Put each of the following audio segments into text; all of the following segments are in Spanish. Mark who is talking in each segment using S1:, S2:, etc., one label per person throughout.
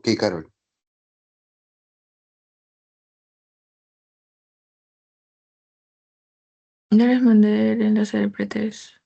S1: Ok, Carol.
S2: Ya les mandé el enlace del pretest.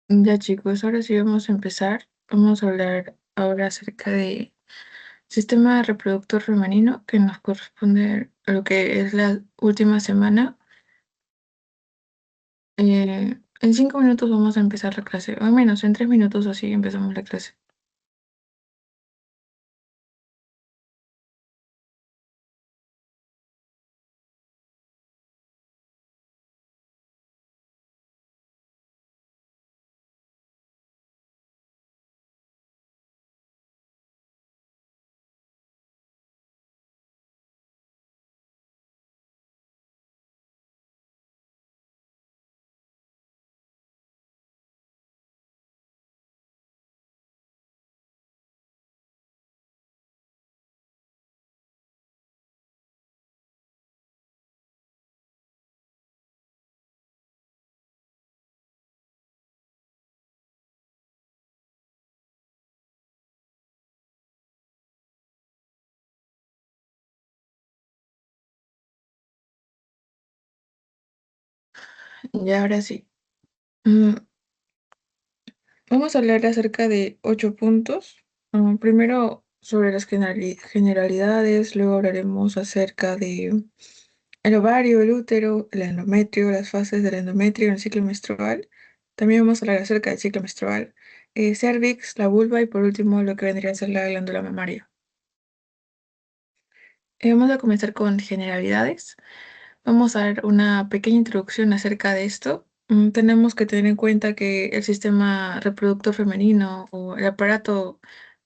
S2: Ya chicos, ahora sí vamos a empezar. Vamos a hablar ahora acerca de sistema reproductor femenino que nos corresponde a lo que es la última semana. En 5 minutos vamos a empezar la clase, o menos, en 3 minutos así empezamos la clase. Ya ahora sí. Mm, Vamos a hablar acerca de 8 puntos. Primero sobre las generalidades, luego hablaremos acerca de el ovario, el útero, el endometrio, las fases del endometrio en el ciclo menstrual. También vamos a hablar acerca del ciclo menstrual, cervix, la vulva y por último lo que vendría a ser la glándula mamaria. Vamos a comenzar con generalidades. Vamos a dar una pequeña introducción acerca de esto. Tenemos que tener en cuenta que el sistema reproductor femenino o el aparato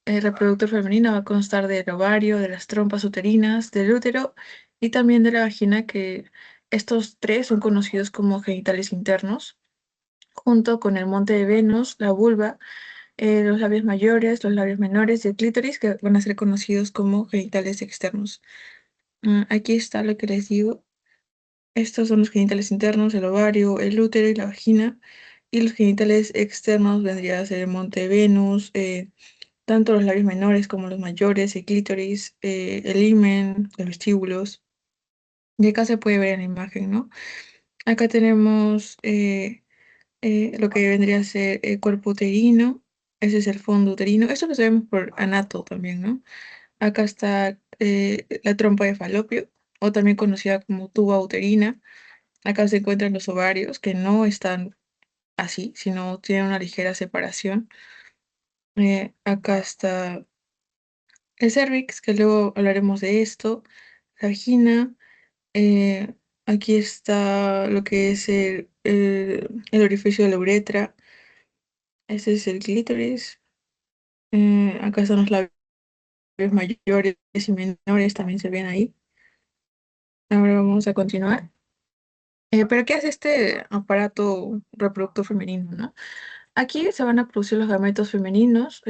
S2: reproductor femenino va a constar del ovario, de las trompas uterinas, del útero y también de la vagina, que estos tres son conocidos como genitales internos, junto con el monte de Venus, la vulva, los labios mayores, los labios menores y el clítoris, que van a ser conocidos como genitales externos. Aquí está lo que les digo. Estos son los genitales internos, el ovario, el útero y la vagina. Y los genitales externos vendría a ser el monte de Venus, tanto los labios menores como los mayores, el clítoris, el himen, los vestíbulos. Y acá se puede ver en la imagen, ¿no? Acá tenemos lo que vendría a ser el cuerpo uterino. Ese es el fondo uterino. Esto lo sabemos por anato también, ¿no? Acá está la trompa de falopio, o también conocida como tuba uterina. Acá se encuentran los ovarios, que no están así, sino tienen una ligera separación. Acá está el cervix, que luego hablaremos de esto, la vagina. eh, Aquí está lo que es el orificio de la uretra. Este es el clítoris. Acá están los labios mayores y menores, también se ven ahí. Ahora vamos a continuar. Pero ¿qué hace este aparato reproductor femenino, no? Aquí se van a producir los gametos femeninos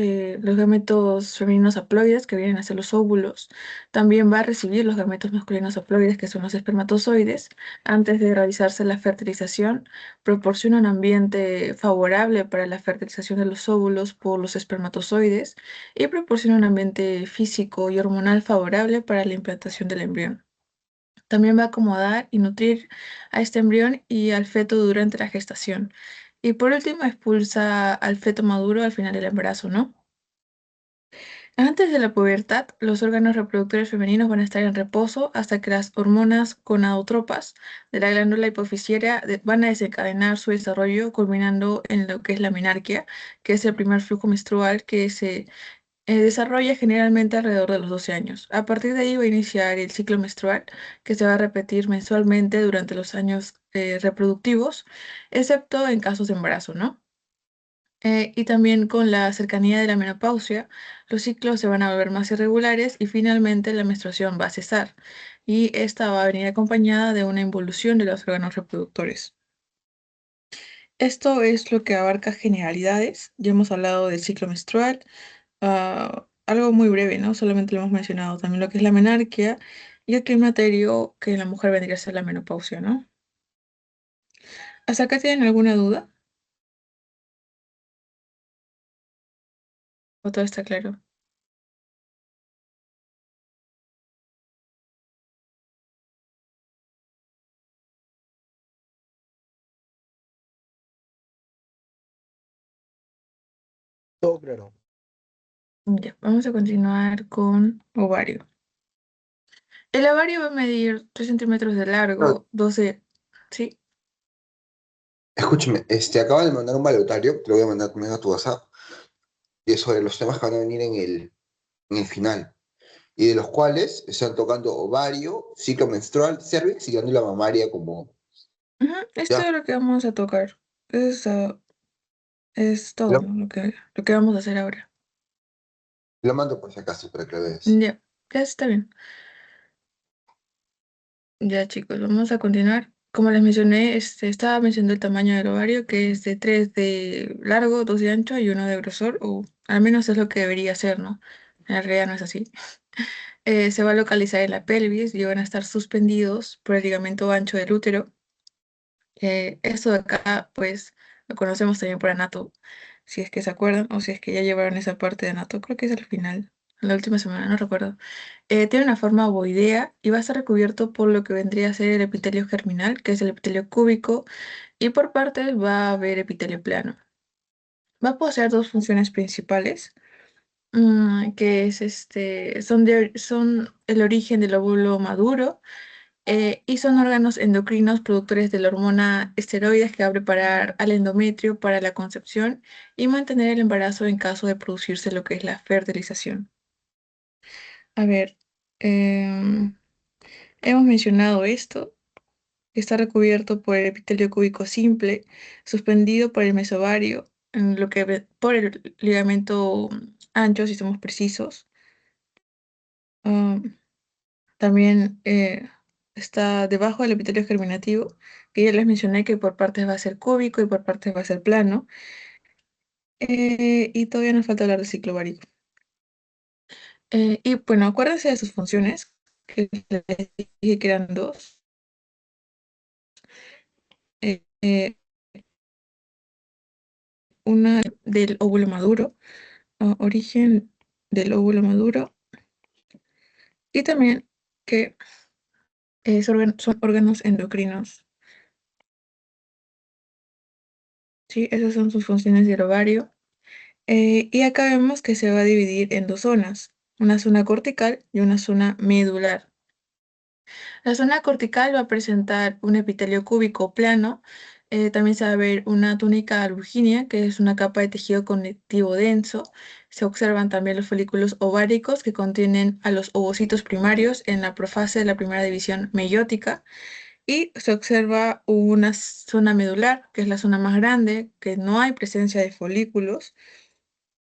S2: haploides que vienen a ser los óvulos. También va a recibir los gametos masculinos haploides que son los espermatozoides. Antes de realizarse la fertilización, proporciona un ambiente favorable para la fertilización de los óvulos por los espermatozoides y proporciona un ambiente físico y hormonal favorable para la implantación del embrión. También va a acomodar y nutrir a este embrión y al feto durante la gestación. Y por último, expulsa al feto maduro al final del embarazo, ¿no? Antes de la pubertad, los órganos reproductores femeninos van a estar en reposo hasta que las hormonas gonadotropas de la glándula hipofisiaria van a desencadenar su desarrollo, culminando en lo que es la menarquia, que es el primer flujo menstrual que se desarrolla generalmente alrededor de los 12 años. A partir de ahí va a iniciar el ciclo menstrual, que se va a repetir mensualmente durante los años reproductivos, excepto en casos de embarazo, ¿no? Y también con la cercanía de la menopausia, los ciclos se van a volver más irregulares y finalmente la menstruación va a cesar. Y esta va a venir acompañada de una involución de los órganos reproductores. Esto es lo que abarca generalidades. Ya hemos hablado del ciclo menstrual, algo muy breve, ¿no? Solamente lo hemos mencionado. También lo que es la menarquia y el climaterio, que en la mujer vendría a ser la menopausia, ¿no? ¿Hasta acá tienen alguna duda? ¿O todo está claro? Ya, vamos a continuar con ovario. El ovario va a medir 3 centímetros de
S1: No,
S2: largo, 12, ¿sí?
S1: escúchame, acaba de mandar un balotario, te lo voy a mandar también a tu WhatsApp, y es sobre los temas que van a venir en el final, y de los cuales están tocando ovario, ciclo menstrual, cervix y glándula mamaria como,
S2: Ujú, esto
S1: ya,
S2: es lo que vamos a tocar. Es todo,
S1: lo,
S2: ¿no? Lo que vamos a hacer ahora.
S1: lo mando por si acaso para que lo veas.
S2: Ya, ya está bien. Ya, chicos, vamos a continuar. Como les mencioné, estaba mencionando el tamaño del ovario, que es de 3 de largo, 2 de ancho y uno de grosor, o al menos es lo que debería ser, ¿no? En realidad no es así. Se va a localizar en la pelvis y van a estar suspendidos por el ligamento ancho del útero. Esto de acá, pues, lo conocemos también por anato, si es que se acuerdan, o si es que ya llevaron esa parte de anato, creo que es al final, la última semana, no recuerdo. Tiene una forma ovoidea y va a estar recubierto por lo que vendría a ser el epitelio germinal, que es el epitelio cúbico, y por partes va a haber epitelio plano. Va a poseer dos funciones principales, que es son el origen del óvulo maduro, y son órganos endocrinos productores de la hormona esteroides que va a preparar al endometrio para la concepción y mantener el embarazo en caso de producirse lo que es la fertilización. A ver, em, hemos mencionado esto, que está recubierto por el epitelio cúbico simple, suspendido por el mesovario, en lo que por el ligamento ancho, si somos precisos. Um, También está debajo del epitelio germinativo, que ya les mencioné que por partes va a ser cúbico y por partes va a ser plano. Y todavía nos falta hablar del ciclo ovárico. Y bueno, acuérdense de sus funciones, que les dije que eran dos. Eh, eh, una del óvulo maduro, origen del óvulo maduro, y también que son órganos endocrinos. ¿Sí? Esas son sus funciones del ovario. Y acá vemos que se va a dividir en dos zonas, una zona cortical y una zona medular. La zona cortical va a presentar un epitelio cúbico plano, también se va a ver una túnica albuginea, que es una capa de tejido conectivo denso. Se observan también los folículos ováricos que contienen a los ovocitos primarios en la profase de la primera división meiótica. Y se observa una zona medular, que es la zona más grande, que no hay presencia de folículos.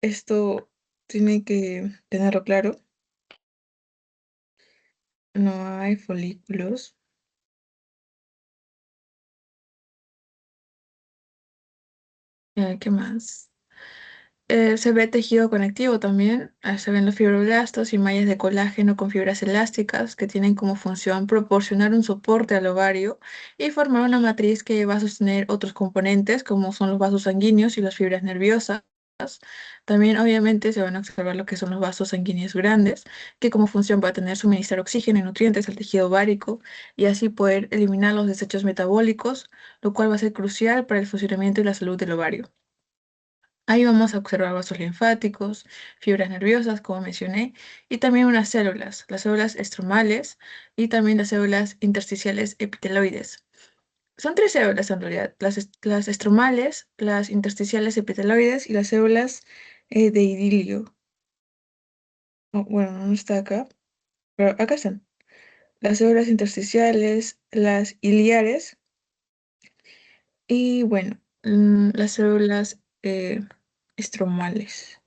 S2: Esto tiene que tenerlo claro. No hay folículos. ¿Qué más? Se ve tejido conectivo también. Se ven los fibroblastos y mallas de colágeno con fibras elásticas que tienen como función proporcionar un soporte al ovario y formar una matriz que va a sostener otros componentes como son los vasos sanguíneos y las fibras nerviosas. También obviamente se van a observar lo que son los vasos sanguíneos grandes, que como función va a tener suministrar oxígeno y nutrientes al tejido ovárico y así poder eliminar los desechos metabólicos, lo cual va a ser crucial para el funcionamiento y la salud del ovario. Ahí vamos a observar vasos linfáticos, fibras nerviosas, como mencioné, y también unas células, las células estromales y también las células intersticiales epiteloides. Son tres células en realidad, las estromales, las intersticiales epiteloides y las células de idilio. Oh, bueno, no está acá, pero acá están. Las células intersticiales, las iliares y bueno, las células estromales.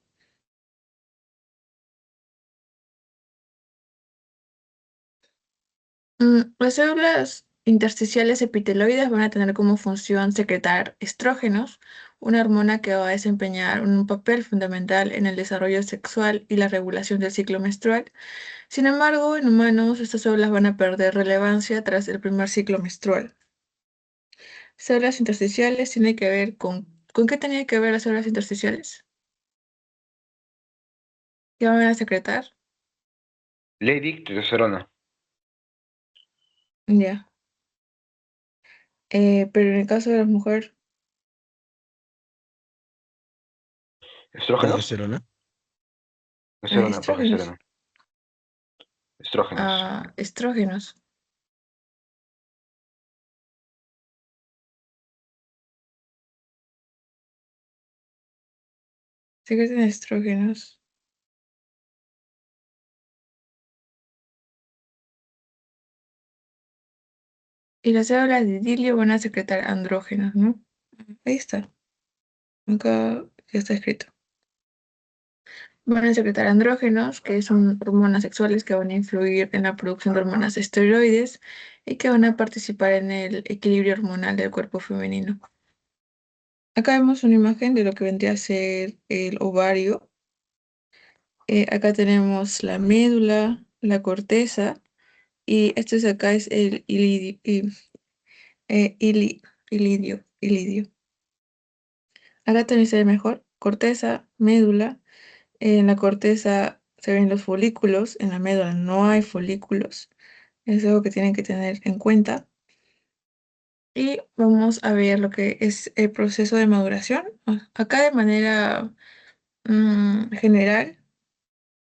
S2: Las células intersticiales epiteloides van a tener como función secretar estrógenos, una hormona que va a desempeñar un papel fundamental en el desarrollo sexual y la regulación del ciclo menstrual. Sin embargo, en humanos estas células van a perder relevancia tras el primer ciclo menstrual. Células intersticiales tiene que ver ¿con qué tenía que ver las células intersticiales? ¿Qué van a secretar?
S1: Lady testosterona.
S2: Ya. Pero en el caso de la mujer,
S1: ¿Estrógeno? Progesterona.
S2: Estrógenos.
S1: progesterona, estrógenos.
S2: Estrógenos. Sí que tiene estrógenos. Y las células de idilio van a secretar andrógenos, ¿no? Ahí está. Acá ya está escrito. Van a secretar andrógenos, que son hormonas sexuales que van a influir en la producción de hormonas esteroides y que van a participar en el equilibrio hormonal del cuerpo femenino. Acá vemos una imagen de lo que vendría a ser el ovario. Acá tenemos la médula, la corteza y este de acá es el ilidio. Acá también se ve mejor corteza, médula. En la corteza se ven los folículos, en la médula no hay folículos. Es algo que tienen que tener en cuenta. Y vamos a ver lo que es el proceso de maduración. Acá de manera general,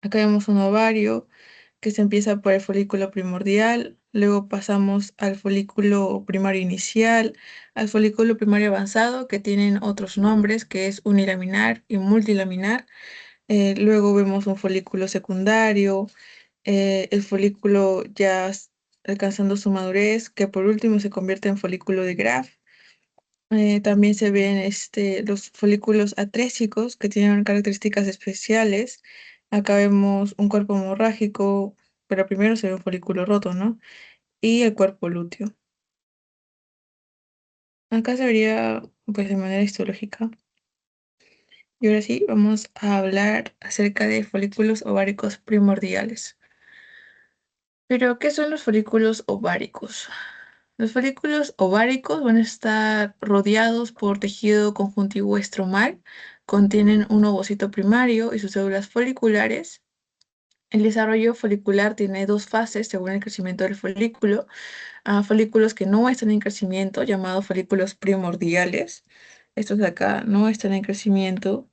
S2: acá vemos un ovario que se empieza por el folículo primordial, luego pasamos al folículo primario inicial, al folículo primario avanzado, que tienen otros nombres, que es unilaminar y multilaminar. Luego vemos un folículo secundario, el folículo ya alcanzando su madurez, que por último se convierte en folículo de Graf. También se ven los folículos atrésicos que tienen características especiales. Acá vemos un cuerpo hemorrágico, pero primero se ve un folículo roto, ¿no? Y el cuerpo lúteo. Acá se vería, pues, de manera histológica. Y ahora sí, vamos a hablar acerca de folículos ováricos primordiales. Pero, ¿qué son los folículos ováricos? Los folículos ováricos van a estar rodeados por tejido conjuntivo estromal, contienen un ovocito primario y sus células foliculares. El desarrollo folicular tiene dos fases según el crecimiento del folículo. Folículos que no están en crecimiento, llamados folículos primordiales. Estos de acá no están en crecimiento.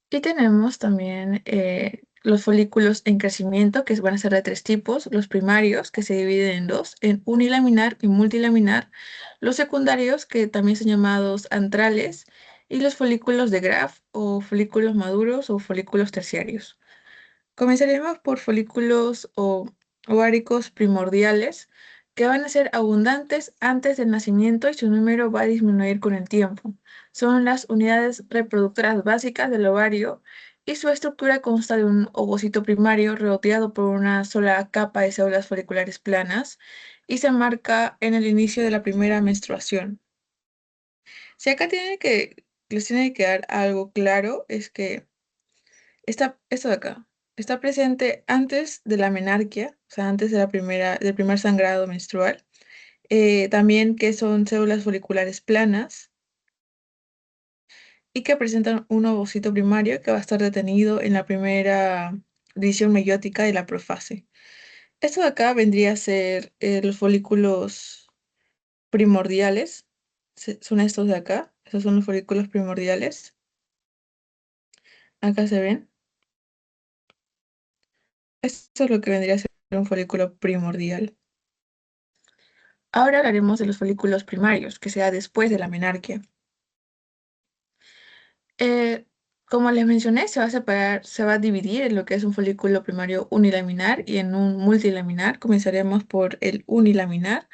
S2: Y tenemos también los folículos en crecimiento, que van a ser de tres tipos: los primarios, que se dividen en dos, en unilaminar y multilaminar; los secundarios, que también son llamados antrales; y los folículos de Graf, o folículos maduros, o folículos terciarios. Comenzaremos por folículos ováricos primordiales, que van a ser abundantes antes del nacimiento y su número va a disminuir con el tiempo. Son las unidades reproductoras básicas del ovario y su estructura consta de un ovocito primario rodeado por una sola capa de células foliculares planas y se marca en el inicio de la primera menstruación. Si acá les tiene que dar algo claro, es que esto de acá está presente antes de la menarquia, o sea, antes de del primer sangrado menstrual. También que son células foliculares planas y que presentan un ovocito primario que va a estar detenido en la primera división meiótica de la profase. Esto de acá vendría a ser los folículos primordiales. Son estos de acá. Estos son los folículos primordiales. Acá se ven. Esto es lo que vendría a ser un folículo primordial. Ahora hablaremos de los folículos primarios, que se da después de la menarquia. Eh, Como les mencioné, se va a separar, se va a dividir en lo que es un folículo primario unilaminar y en un multilaminar. Comenzaremos por el unilaminar,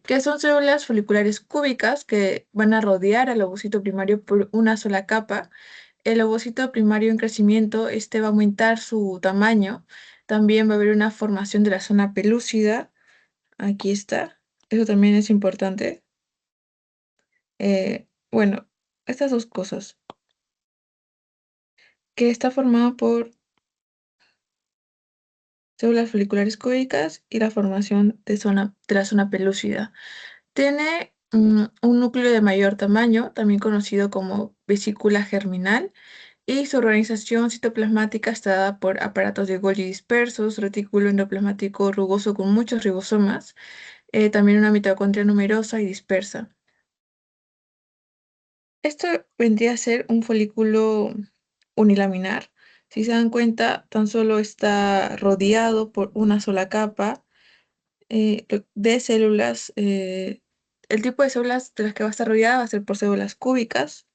S2: que son células foliculares cúbicas que van a rodear al ovocito primario por una sola capa. El ovocito primario en crecimiento, va a aumentar su tamaño. También va a haber una formación de la zona pelúcida. Aquí está. Eso también es importante. Bueno, estas dos cosas, que está formado por células foliculares cúbicas y la formación de la zona pelúcida. Tiene un núcleo de mayor tamaño, también conocido como vesícula germinal, y su organización citoplasmática está dada por aparatos de Golgi dispersos, retículo endoplasmático rugoso con muchos ribosomas, también una mitocondria numerosa y dispersa. Esto vendría a ser un folículo unilaminar. Si se dan cuenta, tan solo está rodeado por una sola capa de células. El tipo de células de las que va a estar rodeada va a ser por células cúbicas.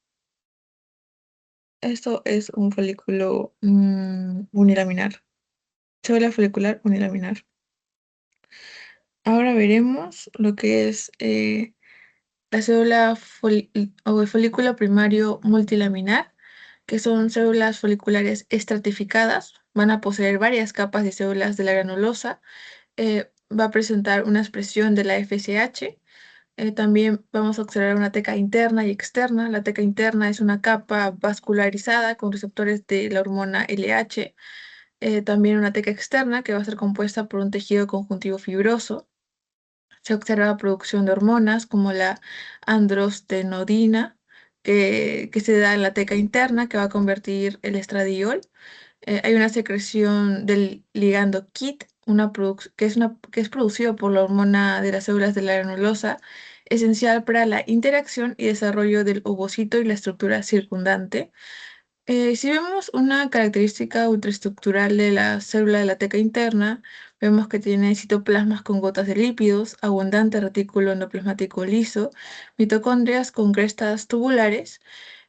S2: Esto es un folículo unilaminar, célula folicular unilaminar. Ahora veremos lo que es la célula o el folículo primario multilaminar, que son células foliculares estratificadas. Van a poseer varias capas de células de la granulosa. Va a presentar una expresión de la FSH. También vamos a observar una teca interna y externa. La teca interna es una capa vascularizada con receptores de la hormona LH. También una teca externa que va a ser compuesta por un tejido conjuntivo fibroso. Se observa producción de hormonas como la androstenodina, que se da en la teca interna, que va a convertir el estradiol. Hay una secreción del ligando KIT, que es producido por la hormona de las células de la granulosa, esencial para la interacción y desarrollo del ovocito y la estructura circundante. Si vemos una característica ultraestructural de la célula de la teca interna, vemos que tiene citoplasmas con gotas de lípidos, abundante retículo endoplasmático liso, mitocondrias con crestas tubulares,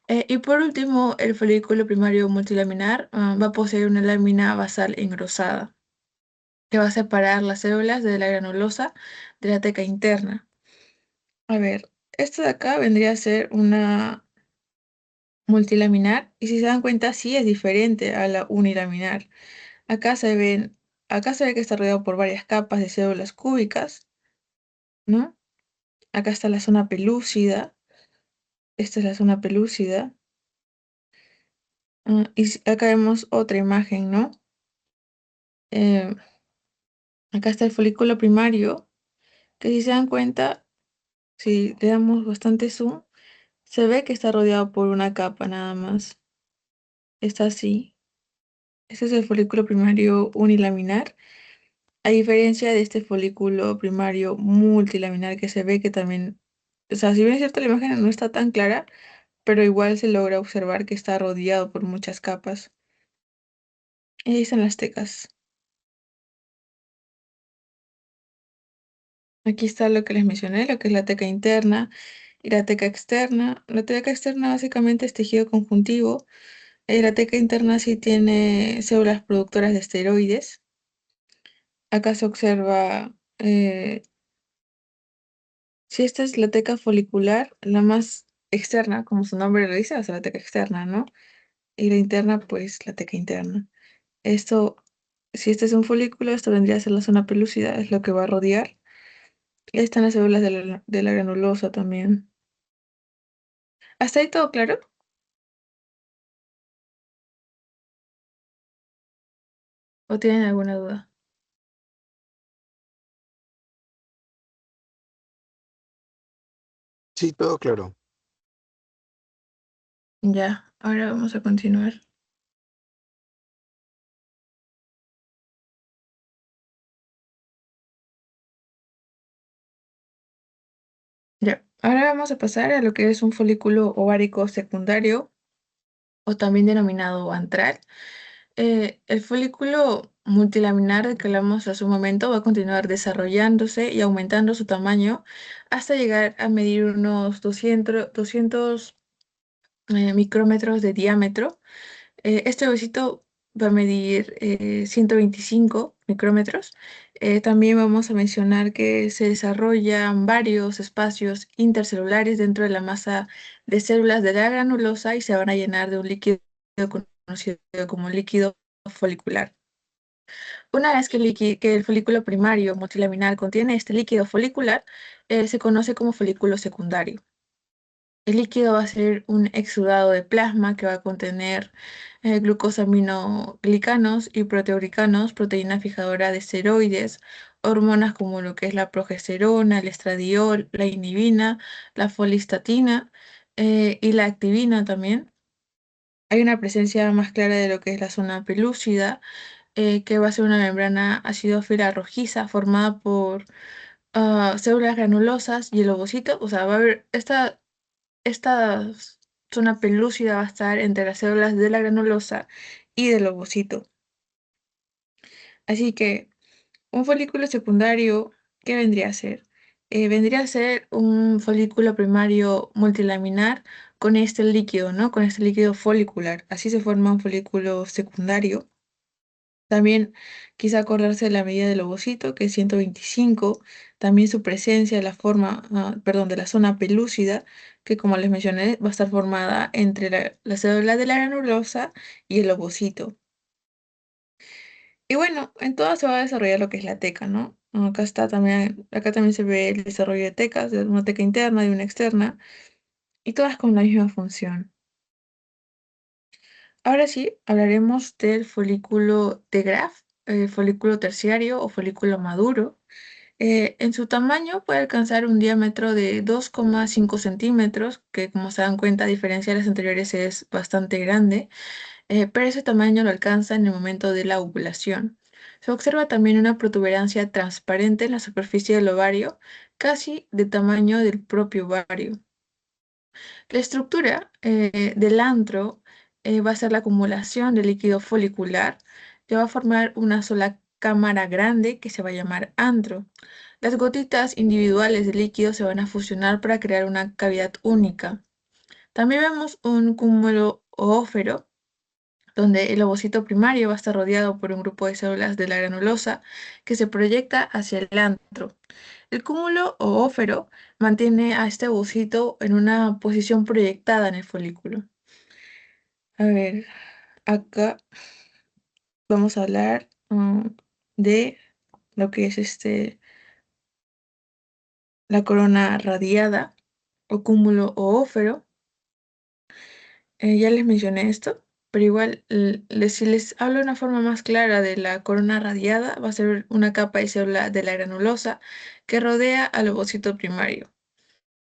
S2: y por último, el folículo primario multilaminar va a poseer una lámina basal engrosada, que va a separar las células de la granulosa de la teca interna. A ver, esto de acá vendría a ser una multilaminar, y si se dan cuenta, sí es diferente a la unilaminar. Acá se ven, acá se ve que está rodeado por varias capas de células cúbicas, ¿no? Acá está la zona pelúcida, esta es la zona pelúcida, acá vemos otra imagen, ¿no? Eh, Acá está el folículo primario, que si se dan cuenta, si le damos bastante zoom, se ve que está rodeado por una capa nada más. Está así. Este es el folículo primario unilaminar, a diferencia de este folículo primario multilaminar que se ve que también, o sea, si bien es cierto la imagen no está tan clara, pero igual se logra observar que está rodeado por muchas capas. Y ahí están las tecas. Aquí está lo que les mencioné, lo que es la teca interna y la teca externa. La teca externa básicamente es tejido conjuntivo. La teca interna sí tiene células productoras de esteroides. Acá se observa, si esta es la teca folicular, la más externa, como su nombre lo dice, va a ser la teca externa, ¿no? Y la interna, pues la teca interna. Esto, si este es un folículo, esto vendría a ser la zona pelúcida, es lo que va a rodear. Y ahí están las células de la granulosa también. ¿Hasta ahí todo claro? ¿O tienen alguna duda?
S3: Sí, todo claro.
S2: Ya, ahora vamos a continuar. Ya, ahora vamos a pasar a lo que es un folículo ovárico secundario o también denominado antral. El folículo multilaminar del que hablamos hace un momento va a continuar desarrollándose y aumentando su tamaño hasta llegar a medir unos 200 micrómetros de diámetro. Este huesito va a medir 125 micrómetros. También vamos a mencionar que se desarrollan varios espacios intercelulares dentro de la masa de células de la granulosa y se van a llenar de un líquido conocido como líquido folicular. Una vez que el folículo primario multilaminar contiene este líquido folicular, se conoce como folículo secundario. El líquido va a ser un exudado de plasma que va a contener glucosaminoglicanos y proteoglicanos, proteína fijadora de esteroides, hormonas como lo que es la progesterona, el estradiol, la inhibina, la folistatina y la activina también. Hay una presencia más clara de lo que es la zona pelúcida, que va a ser una membrana acidófila rojiza formada por células granulosas y el ovocito. O sea, va a haber esta zona pelúcida va a estar entre las células de la granulosa y del ovocito. Así que un folículo secundario, ¿qué vendría a ser? Vendría a ser un folículo primario multilaminar con este líquido, ¿no? Con este líquido folicular. Así se forma un folículo secundario. También quise acordarse de la medida del ovocito, que es 125. También su presencia, la forma, perdón, de la zona pelúcida, que como les mencioné, va a estar formada entre la célula de la granulosa y el ovocito. Y bueno, en todas se va a desarrollar lo que es la teca, ¿no? Acá también se ve el desarrollo de tecas, de una teca interna y una externa, y todas con la misma función. Ahora sí, hablaremos del folículo de Graf, folículo terciario o folículo maduro. En su tamaño puede alcanzar un diámetro de 2,5 centímetros, que como se dan cuenta, a diferencia de las anteriores, es bastante grande. Pero ese tamaño lo alcanza en el momento de la ovulación. Se observa también una protuberancia transparente en la superficie del ovario, casi de tamaño del propio ovario. La estructura del antro va a ser la acumulación de líquido folicular, que va a formar una sola cámara grande que se va a llamar antro. Las gotitas individuales de líquido se van a fusionar para crear una cavidad única. También vemos un cúmulo oófero donde el ovocito primario va a estar rodeado por un grupo de células de la granulosa que se proyecta hacia el antro. El cúmulo o ófero mantiene a este ovocito en una posición proyectada en el folículo. A ver, acá vamos a hablar de lo que es la corona radiada o cúmulo o ófero. Ya les mencioné esto, pero igual si les hablo de una forma más clara de la corona radiada, va a ser una capa de célula de la granulosa que rodea al ovocito primario.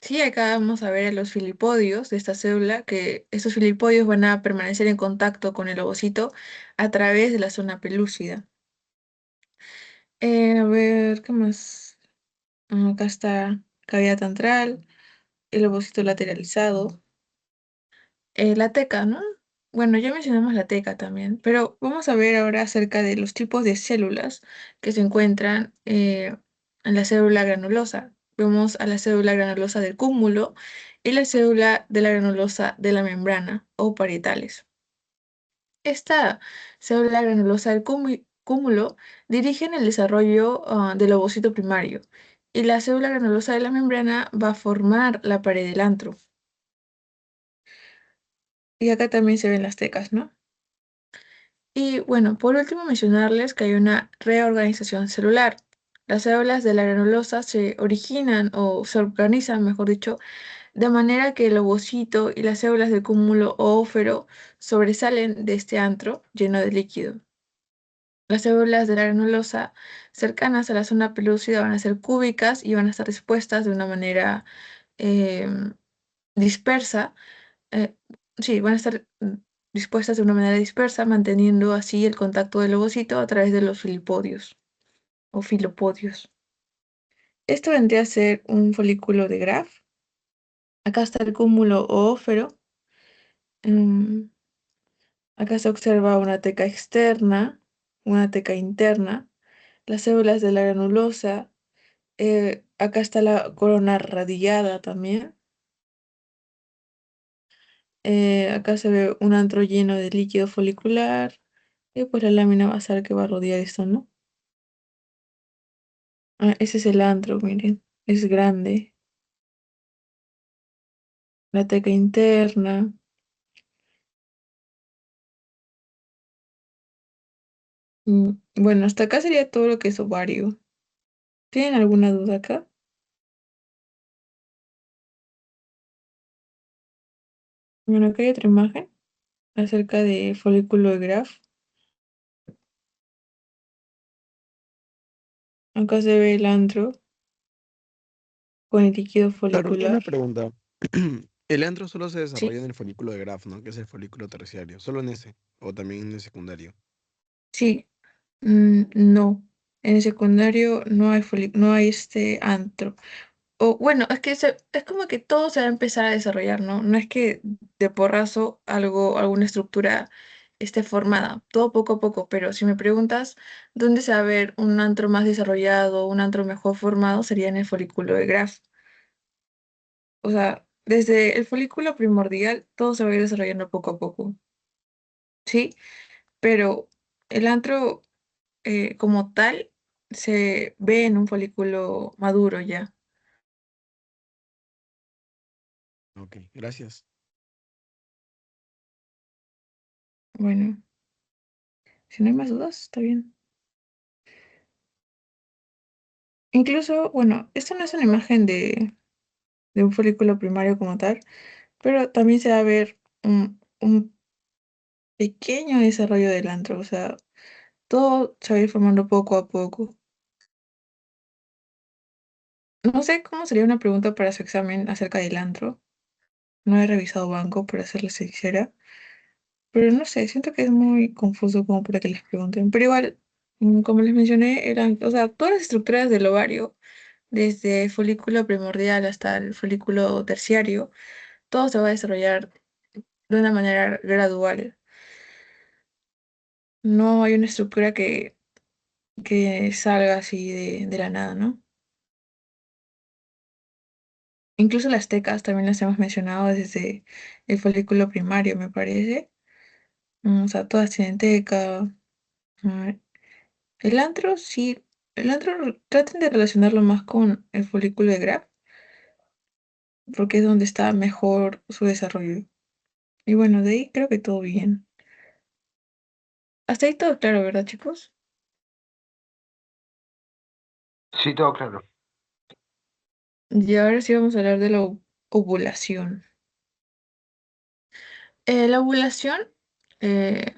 S2: Sí, acá vamos a ver a los filipodios de esta célula, que estos filipodios van a permanecer en contacto con el ovocito a través de la zona pelúcida. A ver, ¿qué más? Acá está cavidad antral, el ovocito lateralizado. La teca, ¿no? Bueno, ya mencionamos la teca también, pero vamos a ver ahora acerca de los tipos de células que se encuentran en la célula granulosa. Vemos a la célula granulosa del cúmulo y la célula de la granulosa de la membrana o parietales. Esta célula granulosa del cúmulo dirige el desarrollo del ovocito primario y la célula granulosa de la membrana va a formar la pared del antro. Y acá también se ven las tecas, ¿no? Y bueno, por último mencionarles que hay una reorganización celular. Las células de la granulosa se originan o se organizan, mejor dicho, de manera que el ovocito y las células del cúmulo o ófero sobresalen de este antro lleno de líquido. Las células de la granulosa cercanas a la zona pelúcida van a ser cúbicas y van a estar dispuestas de una manera em, dispersa. eh, sí, van a estar dispuestas de una manera dispersa, manteniendo así el contacto del ovocito a través de los filipodios o filopodios. Esto vendría a ser un folículo de Graf. Acá está el cúmulo o ófero. Mm, Acá se observa una teca externa, una teca interna, las células de la granulosa. Acá está la corona radiada también. Acá se ve un antro lleno de líquido folicular. Y pues la lámina basal que va a rodear esto, ¿no? Ese es el antro, miren. Es grande. La teca interna. Bueno, hasta acá sería todo lo que es ovario. ¿Tienen alguna duda acá? Bueno, acá hay otra imagen acerca de folículo de Graf. Acá se ve el antro con el líquido
S3: Claro, una
S2: folicular.
S3: pregunta. El antro solo se
S2: Sí,
S3: desarrolla en el folículo de Graf, ¿no? Que es el folículo terciario. Solo en ese. O también en el secundario.
S2: sí, no. En el secundario no hay este antro. O bueno, es que es como que todo se va a empezar a desarrollar, ¿no? No es que de porrazo alguna estructura esté formada, todo poco a poco, pero si me preguntas dónde se va a ver un antro más desarrollado, un antro mejor formado, sería en el folículo de Graf. O sea, desde el folículo primordial, todo se va a ir desarrollando poco a poco, ¿sí? Pero el antro como tal se ve en un folículo maduro ya.
S3: Ok, gracias.
S2: Bueno, si no hay más dudas, está bien. Incluso, bueno, esta no es una imagen de un folículo primario como tal, pero también se va a ver un pequeño desarrollo del antro, o sea, todo se va a ir formando poco a poco. No sé cómo sería una pregunta para su examen acerca del antro. No he revisado banco, para serles sincera, pero no sé, siento que es muy confuso como para que les pregunten. Pero igual, como les mencioné, eran, o sea, todas las estructuras del ovario, desde el folículo primordial hasta el folículo terciario, todo se va a desarrollar de una manera gradual. No hay una estructura que salga así de la nada, ¿no? Incluso las tecas también las hemos mencionado desde el folículo primario, me parece. O sea, todas tienen teca. ah, El antro, sí. El antro traten de relacionarlo más con el folículo de Graf, porque es donde está mejor su desarrollo. Y bueno, de ahí creo que todo bien. Hasta ahí todo claro, ¿verdad, chicos?
S1: Sí, todo claro.
S2: Y ahora sí vamos a hablar de la ovulación. La ovulación, eh,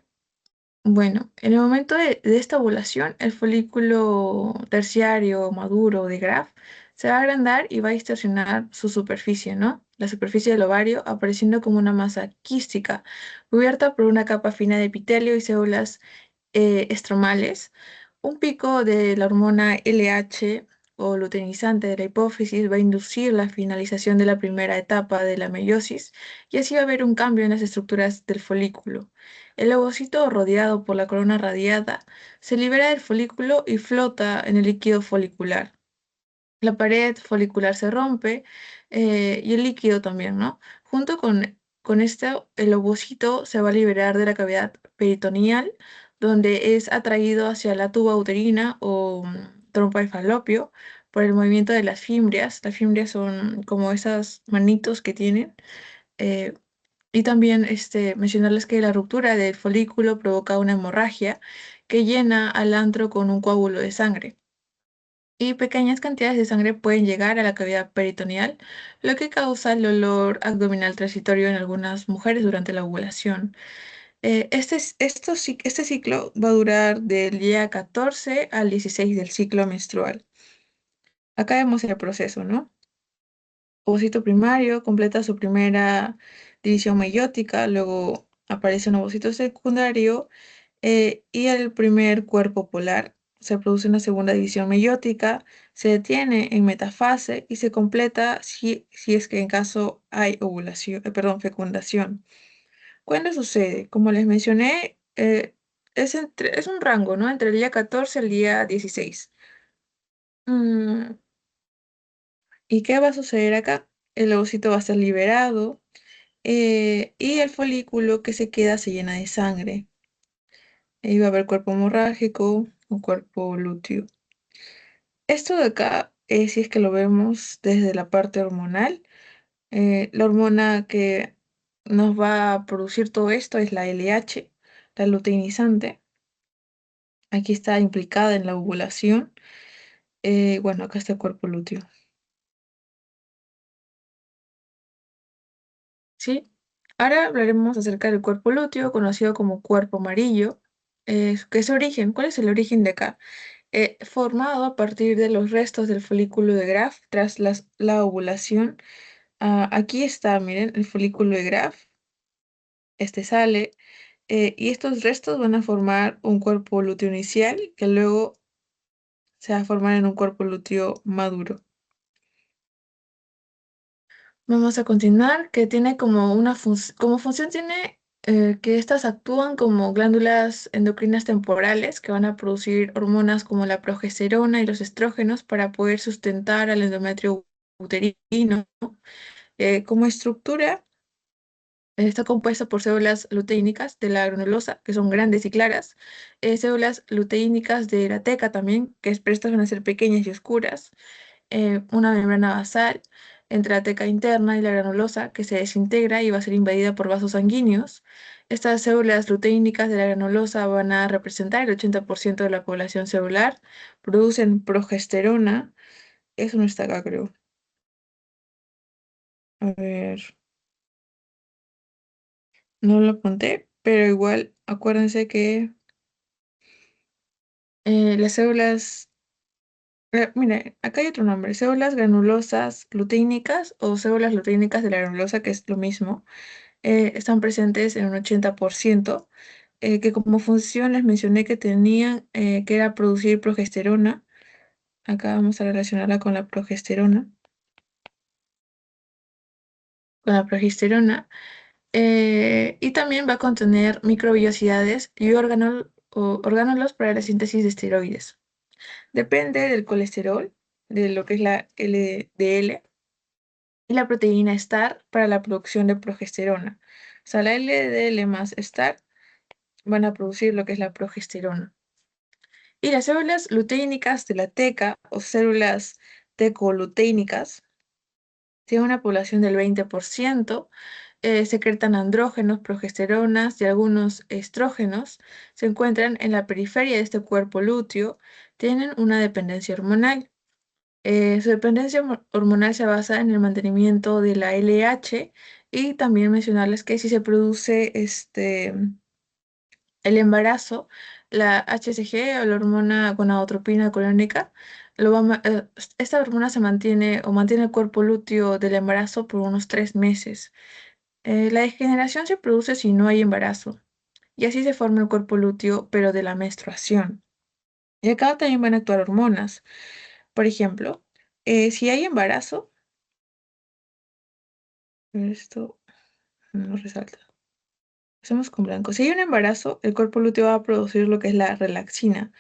S2: bueno, en el momento de esta ovulación, el folículo terciario maduro de Graf se va a agrandar y va a distorsionar su superficie, ¿no? La superficie del ovario apareciendo como una masa quística, cubierta por una capa fina de epitelio y células estromales. Un pico de la hormona LH o luteinizante de la hipófisis va a inducir la finalización de la primera etapa de la meiosis y así va a haber un cambio en las estructuras del folículo. El ovocito, rodeado por la corona radiada, se libera del folículo y flota en el líquido folicular. La pared folicular se rompe y el líquido también, ¿no? Junto con esto, el ovocito se va a liberar de la cavidad peritoneal, donde es atraído hacia la tuba uterina o trompa de falopio por el movimiento de las fimbrias. Las fimbrias son como esas manitos que tienen. eh, y también mencionarles que la ruptura del folículo provoca una hemorragia que llena al antro con un coágulo de sangre. Y pequeñas cantidades de sangre pueden llegar a la cavidad peritoneal, lo que causa el olor abdominal transitorio en algunas mujeres durante la ovulación. Este ciclo va a durar del día 14 al 16 del ciclo menstrual. Acá vemos el proceso, ¿no? Ovocito primario completa su primera división meiótica, luego aparece un ovocito secundario y el primer cuerpo polar. Se produce una segunda división meiótica, se detiene en metafase y se completa si es que en caso hay ovulación, perdón, fecundación. ¿Cuándo sucede? Como les mencioné, es un rango, ¿no? Entre el día 14 al día 16. Mm, ¿Y qué va a suceder acá? El ovocito va a ser liberado y el folículo que se queda se llena de sangre. Ahí va a haber cuerpo hemorrágico o cuerpo lúteo. Esto de acá, si es que lo vemos desde la parte hormonal, la hormona que nos va a producir todo esto es la LH, la luteinizante. Aquí está implicada en la ovulación. Bueno, acá está el cuerpo lúteo. ¿Sí? Ahora hablaremos acerca del cuerpo lúteo, conocido como cuerpo amarillo. ¿Qué es su origen? ¿Cuál es el origen de acá? Formado a partir de los restos del folículo de Graf tras la ovulación. Aquí está, miren, el folículo de Graf. Este sale y estos restos van a formar un cuerpo lúteo inicial que luego se va a formar en un cuerpo lúteo maduro. Vamos a continuar, que tiene como como función tiene que estas actúan como glándulas endocrinas temporales que van a producir hormonas como la progesterona y los estrógenos para poder sustentar al endometrio uterino. Como estructura, está compuesta por células luteínicas de la granulosa, que son grandes y claras, células luteínicas de la teca también, pero estas van a ser pequeñas y oscuras, una membrana basal entre la teca interna y la granulosa que se desintegra y va a ser invadida por vasos sanguíneos. Estas células luteínicas de la granulosa van a representar el 80% de la población celular, producen progesterona, eso no está acá, creo. A ver, no lo apunté, pero igual acuérdense que las células, mire, acá hay otro nombre, células granulosas luteínicas o células luteínicas de la granulosa, que es lo mismo, están presentes en un 80%, que como función les mencioné que tenían, que era producir progesterona. Acá vamos a relacionarla con la progesterona. Con la progesterona. Y también va a contener microvellosidades y orgánulos para la síntesis de esteroides. Depende del colesterol, de lo que es la LDL, y la proteína STAR para la producción de progesterona. O sea, la LDL más STAR van a producir lo que es la progesterona. Y las células luteínicas de la teca o células tecoluteínicas tienen una población del 20%, secretan andrógenos, progesteronas y algunos estrógenos, se encuentran en la periferia de este cuerpo lúteo, tienen una dependencia hormonal. Su dependencia hormonal se basa en el mantenimiento de la LH y también mencionarles que si se produce el embarazo, la HCG o la hormona gonadotropina colónica, esta hormona se mantiene o mantiene el cuerpo lúteo del embarazo por unos 3 meses. La degeneración se produce si no hay embarazo y así se forma el cuerpo lúteo, pero de la menstruación. Y acá también van a actuar hormonas. Por ejemplo, si hay embarazo, esto no resalta. Hacemos con blanco. Si hay un embarazo, el cuerpo lúteo va a producir lo que es la relaxina,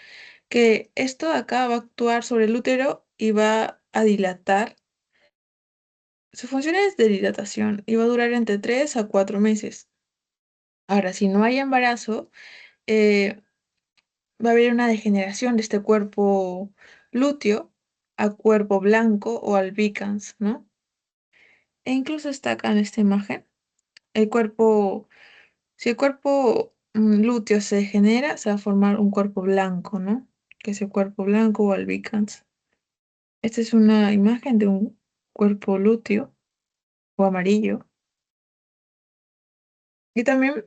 S2: que esto acá va a actuar sobre el útero y va a dilatar. Su función es de dilatación y va a durar entre 3 a 4 meses. Ahora, si no hay embarazo, eh, va a haber una degeneración de este cuerpo lúteo a cuerpo blanco o albicans, ¿no? E incluso está acá en esta imagen, el cuerpo, si el cuerpo lúteo se degenera, se va a formar un cuerpo blanco, ¿no? Que es el cuerpo blanco o albicans. Esta es una imagen de un cuerpo lúteo o amarillo. Y también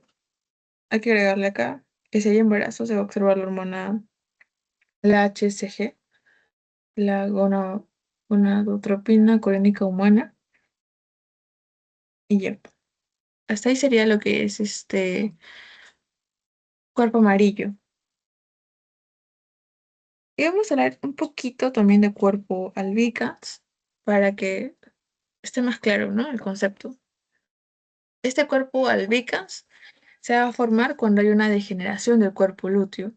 S2: hay que agregarle acá que si hay embarazo se va a observar la hormona, la HCG, la gonadotropina corénica humana. Y ya, hasta ahí sería lo que es este cuerpo amarillo. Y vamos a hablar un poquito también de cuerpo albicans para que esté más claro, ¿no? El concepto. Este cuerpo albicans se va a formar cuando hay una degeneración del cuerpo lúteo.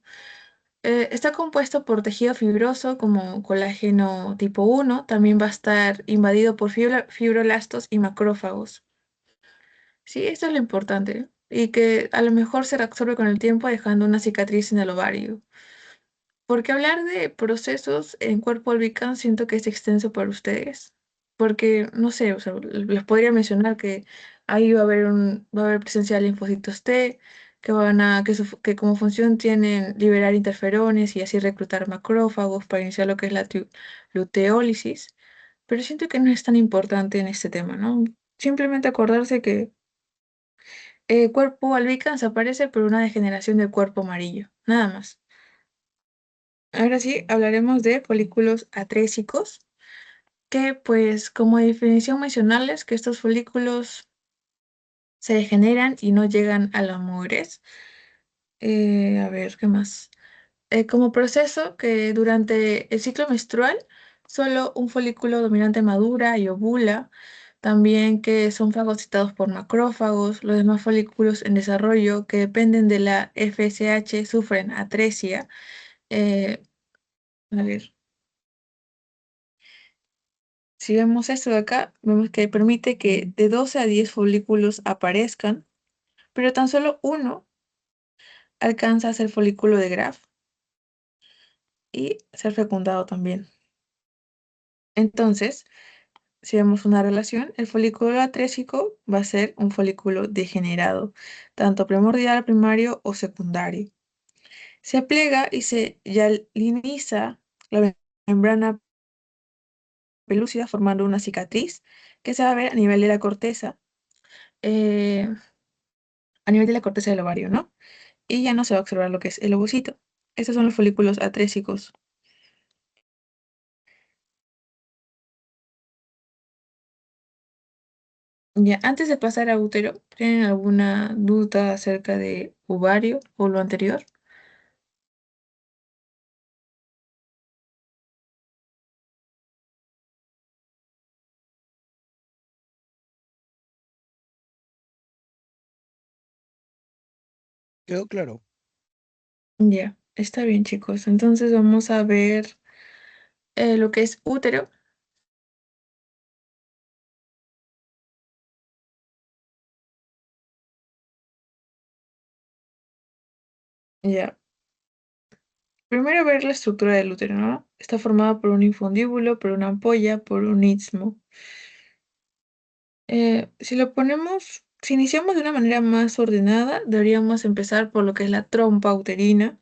S2: Está compuesto por tejido fibroso como colágeno tipo 1, también va a estar invadido por fibroblastos y macrófagos. Sí, esto es lo importante. Y que a lo mejor se reabsorbe con el tiempo dejando una cicatriz en el ovario. Porque hablar de procesos en cuerpo albicans siento que es extenso para ustedes. Porque, no sé, o sea, les podría mencionar que ahí va a haber presencia de linfocitos T, que como función tienen liberar interferones y así reclutar macrófagos para iniciar lo que es la luteólisis. Pero siento que no es tan importante en este tema, ¿no? Simplemente acordarse que el cuerpo albicans aparece por una degeneración del cuerpo amarillo, nada más. Ahora sí, hablaremos de folículos atrésicos, que pues como definición mencionarles que estos folículos se degeneran y no llegan a la madurez. A ver, ¿qué más? como proceso que durante el ciclo menstrual solo un folículo dominante madura y ovula, también que son fagocitados por macrófagos, los demás folículos en desarrollo que dependen de la FSH sufren atresia. Eh, a ver, si vemos esto de acá, vemos que permite que de 12 a 10 folículos aparezcan, pero tan solo uno alcanza a ser folículo de Graf y ser fecundado también. Entonces, si vemos una relación, el folículo atrésico va a ser un folículo degenerado, tanto primordial, primario o secundario. Se aplega y se hialiniza la membrana pelúcida formando una cicatriz que se va a ver eh, a nivel de la corteza del ovario, ¿no? Y ya no se va a observar lo que es el ovocito. Estos son los folículos atrésicos. Ya, antes de pasar a útero, ¿tienen alguna duda acerca de ovario o lo anterior?
S3: ¿Quedó claro?
S2: Ya, está bien, chicos. Entonces vamos a ver lo que es útero. Ya, primero ver la estructura del útero, ¿no? Está formada por un infundíbulo, por una ampolla, por un istmo. Si iniciamos de una manera más ordenada, deberíamos empezar por lo que es la trompa uterina,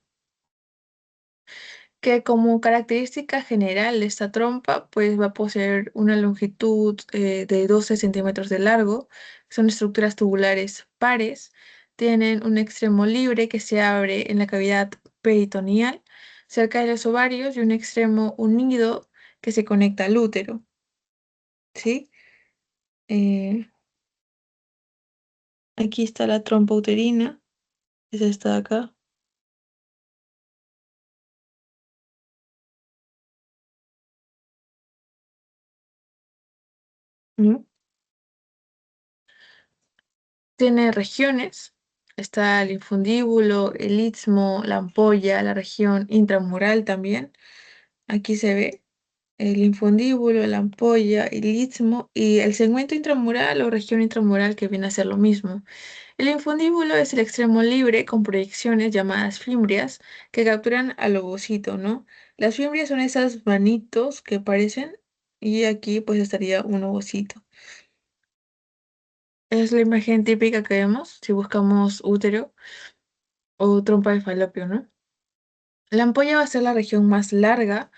S2: que como característica general de esta trompa, pues va a poseer una longitud de 12 centímetros de largo, son estructuras tubulares pares, tienen un extremo libre que se abre en la cavidad peritoneal, cerca de los ovarios, y un extremo unido que se conecta al útero, ¿sí? Eh, Aquí está la trompa uterina, es esta de acá. ¿No? Tiene regiones, está el infundíbulo, el istmo, la ampolla, la región intramural también. Aquí se ve el infundíbulo, la ampolla, el istmo y el segmento intramural o región intramural que viene a ser lo mismo. El infundíbulo es el extremo libre con proyecciones llamadas fimbrias que capturan al ovocito, ¿no? Las fimbrias son esas manitos que aparecen y aquí pues estaría un ovocito. Es la imagen típica que vemos si buscamos útero o trompa de falopio, ¿no? La ampolla va a ser la región más larga,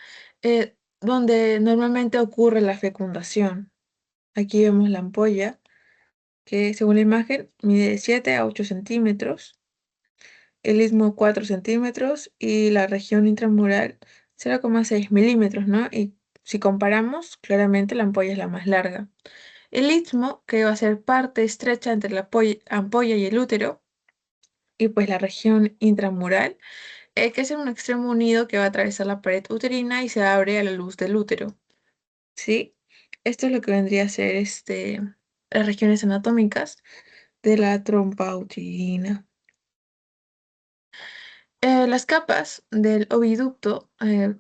S2: donde normalmente ocurre la fecundación. Aquí vemos la ampolla, que según la imagen mide de 7 a 8 centímetros, el istmo 4 centímetros y la región intramural 0,6 milímetros, ¿no? Y si comparamos, claramente la ampolla es la más larga. El istmo, que va a ser parte estrecha entre la ampolla y el útero, y pues la región intramural, que es en un extremo unido que va a atravesar la pared uterina y se abre a la luz del útero, ¿sí? Esto es lo que vendría a ser las regiones anatómicas de la trompa uterina. Las capas del oviducto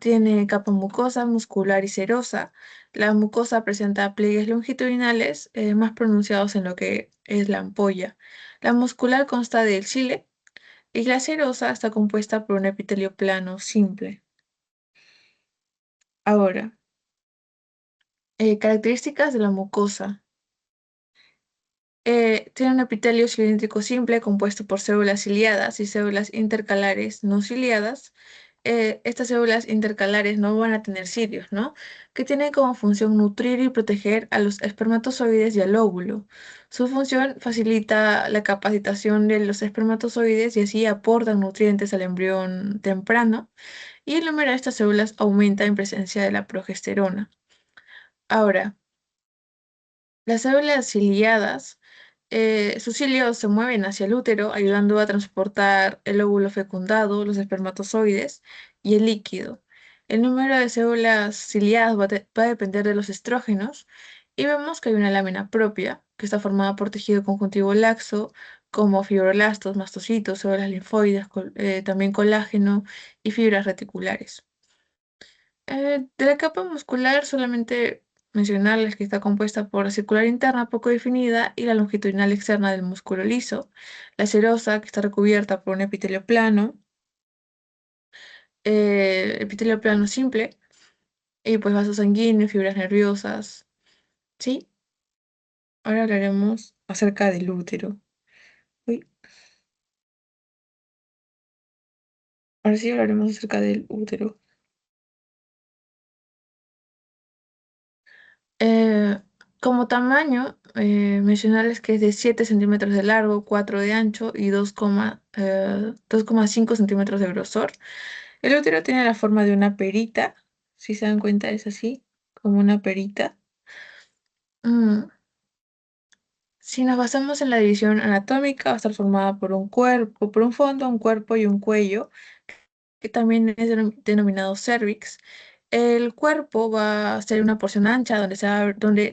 S2: tiene capa mucosa, muscular y serosa. La mucosa presenta pliegues longitudinales más pronunciados en lo que es la ampolla. La muscular consta del cile y la serosa está compuesta por un epitelio plano simple. Ahora, características de la mucosa. Tiene un epitelio cilíndrico simple compuesto por células ciliadas y células intercalares no ciliadas. Estas células intercalares no van a tener cilios, ¿no? Que tienen como función nutrir y proteger a los espermatozoides y al óvulo. Su función facilita la capacitación de los espermatozoides y así aportan nutrientes al embrión temprano. Y el número de estas células aumenta en presencia de la progesterona. Ahora, las células ciliadas Sus cilios se mueven hacia el útero, ayudando a transportar el óvulo fecundado, los espermatozoides y el líquido. El número de células ciliadas va a depender de los estrógenos y vemos que hay una lámina propia, que está formada por tejido conjuntivo laxo, como fibroblastos, mastocitos, células linfoides, también colágeno y fibras reticulares. De la capa muscular solamente mencionarles que está compuesta por la circular interna poco definida y la longitudinal externa del músculo liso, la serosa que está recubierta por un epitelio plano simple, y pues vasos sanguíneos, fibras nerviosas. ¿Sí? Ahora hablaremos acerca del útero. Uy, ahora sí hablaremos acerca del útero. Eh, Como tamaño, mencionarles que es de 7 centímetros de largo, 4 de ancho y 2,5 centímetros de grosor. El útero tiene la forma de una perita, si se dan cuenta es así, como una perita. Mm, Si nos basamos en la división anatómica, va a estar formada por un cuerpo, por un fondo, un cuerpo y un cuello, que también es denominado cervix. El cuerpo va a ser una porción ancha donde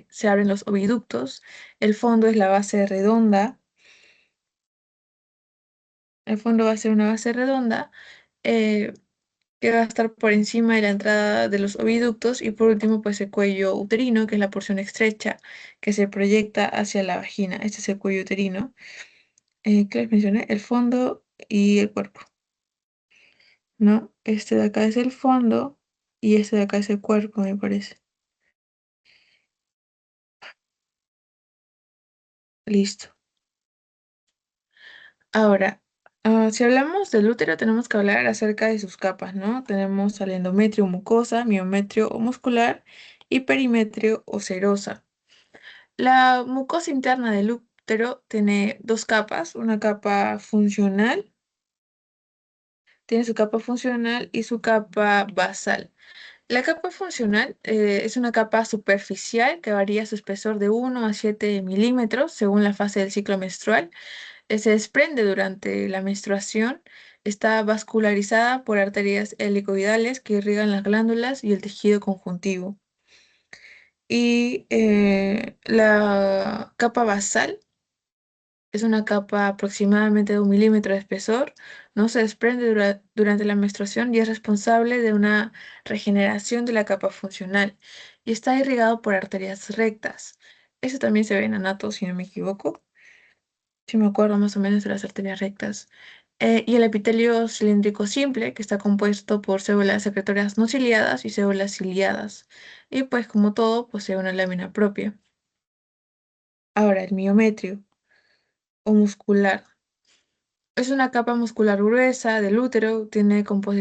S2: se abren los oviductos. El fondo es la base redonda. El fondo va a ser una base redonda eh, que va a estar por encima de la entrada de los oviductos. Y por último, pues el cuello uterino, que es la porción estrecha que se proyecta hacia la vagina. Este es el cuello uterino. ¿Qué les mencioné? El fondo y el cuerpo, ¿no? Este de acá es el fondo y este de acá es el cuerpo, me parece. Listo. Ahora, si hablamos del útero, tenemos que hablar acerca de sus capas, ¿no? Tenemos al endometrio o mucosa, miometrio o muscular y perimetrio o serosa. La mucosa interna del útero tiene dos capas, una capa funcional, tiene su capa funcional y su capa basal. La capa funcional es una capa superficial que varía su espesor de 1 a 7 milímetros según la fase del ciclo menstrual. Se desprende durante la menstruación, está vascularizada por arterias helicoidales que irrigan las glándulas y el tejido conjuntivo. Y la capa basal es una capa aproximadamente de 1 milímetro de espesor, no se desprende durante la menstruación y es responsable de una regeneración de la capa funcional y está irrigado por arterias rectas. Eso también se ve en anato, si no me equivoco. Si me acuerdo más o menos de las arterias rectas. Y el epitelio cilíndrico simple, que está compuesto por células secretorias no ciliadas y células ciliadas. Y pues como todo, posee una lámina propia. Ahora, el miometrio o muscular. Es una capa muscular gruesa del útero,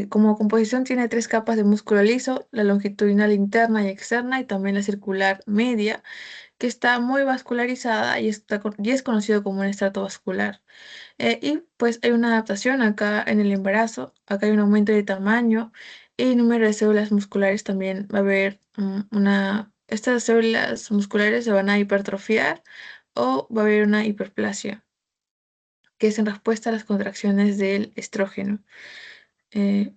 S2: como composición tiene tres capas de músculo liso, la longitudinal interna y externa y también la circular media, que está muy vascularizada y es conocido como un estrato vascular. Y pues hay una adaptación acá en el embarazo, acá hay un aumento de tamaño y número de células musculares también va a haber estas células musculares se van a hipertrofiar o va a haber una hiperplasia, que es en respuesta a las contracciones del estrógeno. Eh,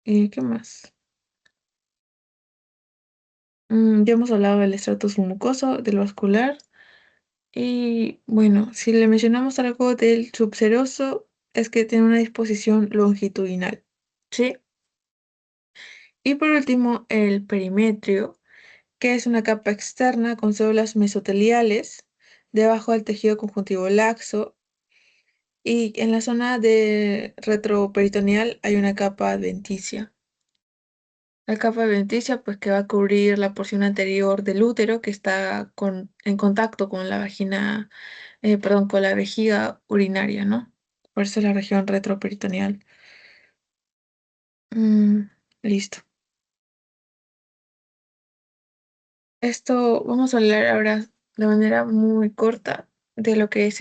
S2: ¿Y qué más? Ya hemos hablado del estrato submucoso, del vascular. Y bueno, si le mencionamos algo del subseroso, es que tiene una disposición longitudinal. ¿Sí? Y por último, el perimetrio, que es una capa externa con células mesoteliales debajo del tejido conjuntivo laxo. Y en la zona de retroperitoneal hay una capa adventicia. La capa adventicia, pues que va a cubrir la porción anterior del útero que está en contacto con la vagina, perdón, con la vejiga urinaria, ¿no? Por eso es la región retroperitoneal. Mm, listo. Esto vamos a hablar ahora de manera muy corta de lo que es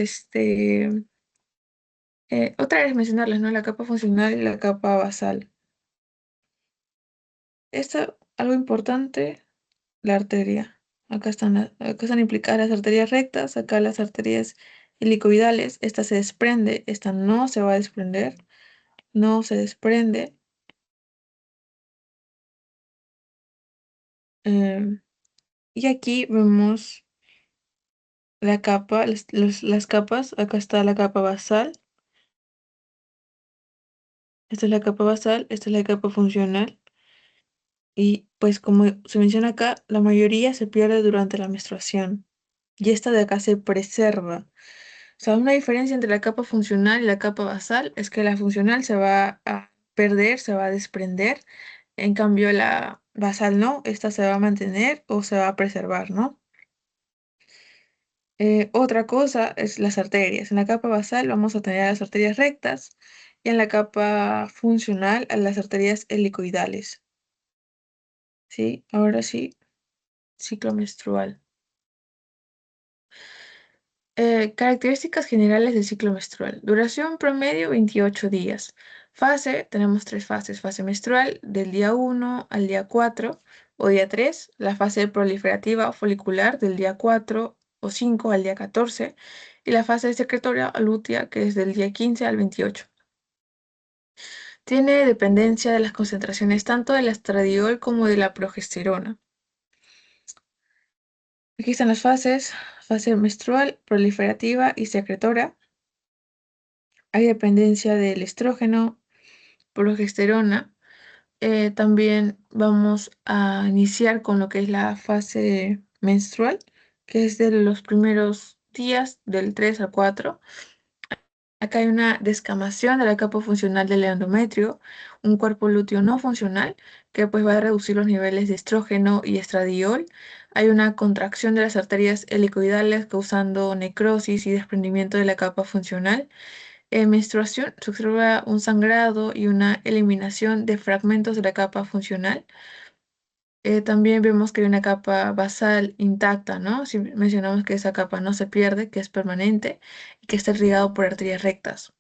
S2: otra vez mencionarles, ¿no? La capa funcional y la capa basal. Esto, algo importante, la arteria. Acá están implicadas las arterias rectas, acá las arterias helicoidales. Esta se desprende, esta no se va a desprender, no se desprende. Em, y aquí vemos la capa, las capas. Acá está la capa basal. Esta es la capa basal, esta es la capa funcional. Y pues como se menciona acá, la mayoría se pierde durante la menstruación. Y esta de acá se preserva. O sea, una diferencia entre la capa funcional y la capa basal es que la funcional se va a perder, se va a desprender. En cambio, la basal no, esta se va a mantener o se va a preservar, ¿no? Otra cosa es las arterias. En la capa basal vamos a tener a las arterias rectas y en la capa funcional a las arterias helicoidales. ¿Sí? Ahora sí, ciclo menstrual. Características generales del ciclo menstrual. Duración promedio 28 días. Fase, tenemos tres fases. Fase menstrual del día 1 al día 4 o día 3. La fase proliferativa o folicular del día 4 o 5 al día 14. Y la fase secretoria o lútea que es del día 15 al 28. Tiene dependencia de las concentraciones tanto del estradiol como de la progesterona. Aquí están las fases. Fase menstrual, proliferativa y secretora. Hay dependencia del estrógeno, progesterona. También vamos a iniciar con lo que es la fase menstrual, que es de los primeros días del 3 al 4. Acá hay una descamación de la capa funcional del endometrio, un cuerpo lúteo no funcional que pues va a reducir los niveles de estrógeno y estradiol. Hay una contracción de las arterias helicoidales causando necrosis y desprendimiento de la capa funcional. En menstruación se observa un sangrado y una eliminación de fragmentos de la capa funcional. También vemos que hay una capa basal intacta, ¿no? Si mencionamos que esa capa no se pierde, que es permanente y que está irrigado por arterias rectas.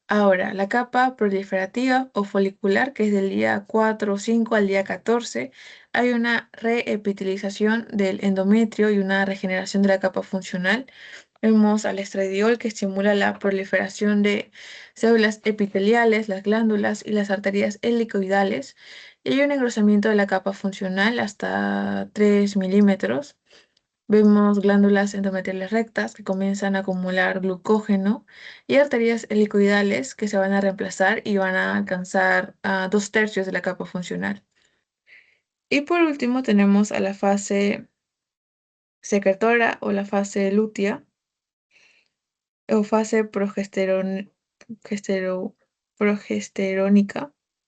S2: Ahora, la capa proliferativa o folicular, que es del día 4 o 5 al día 14, hay una reepitelización del endometrio y una regeneración de la capa funcional. Vemos al estradiol que estimula la proliferación de células epiteliales, las glándulas y las arterias helicoidales. Y hay un engrosamiento de la capa funcional hasta 3 milímetros. Vemos glándulas endometriales rectas que comienzan a acumular glucógeno y arterias helicoidales que se van a reemplazar y van a alcanzar a 2/3 de la capa funcional. Y por último tenemos a la fase secretora o la fase lútea o fase progesterónica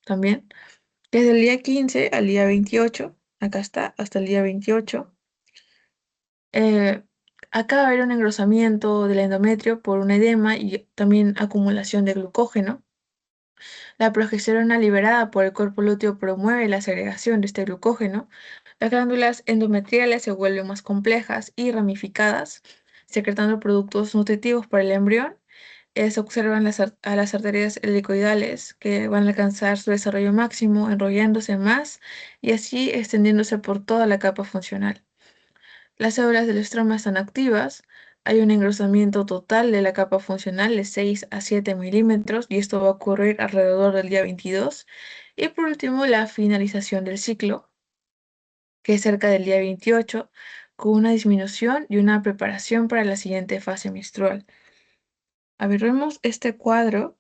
S2: también, que es del día 15 al día 28. Acá está, hasta el día 28. Eh, Acá va a haber un engrosamiento del endometrio por un edema y también acumulación de glucógeno. La progesterona liberada por el cuerpo lúteo promueve la segregación de este glucógeno. Las glándulas endometriales se vuelven más complejas y ramificadas, secretando productos nutritivos para el embrión. Se observan a las arterias helicoidales que van a alcanzar su desarrollo máximo, enrollándose más y así extendiéndose por toda la capa funcional. Las células del estroma están activas, hay un engrosamiento total de la capa funcional de 6 a 7 milímetros y esto va a ocurrir alrededor del día 22. Y por último, la finalización del ciclo, que es cerca del día 28, con una disminución y una preparación para la siguiente fase menstrual. A ver, vemos este cuadro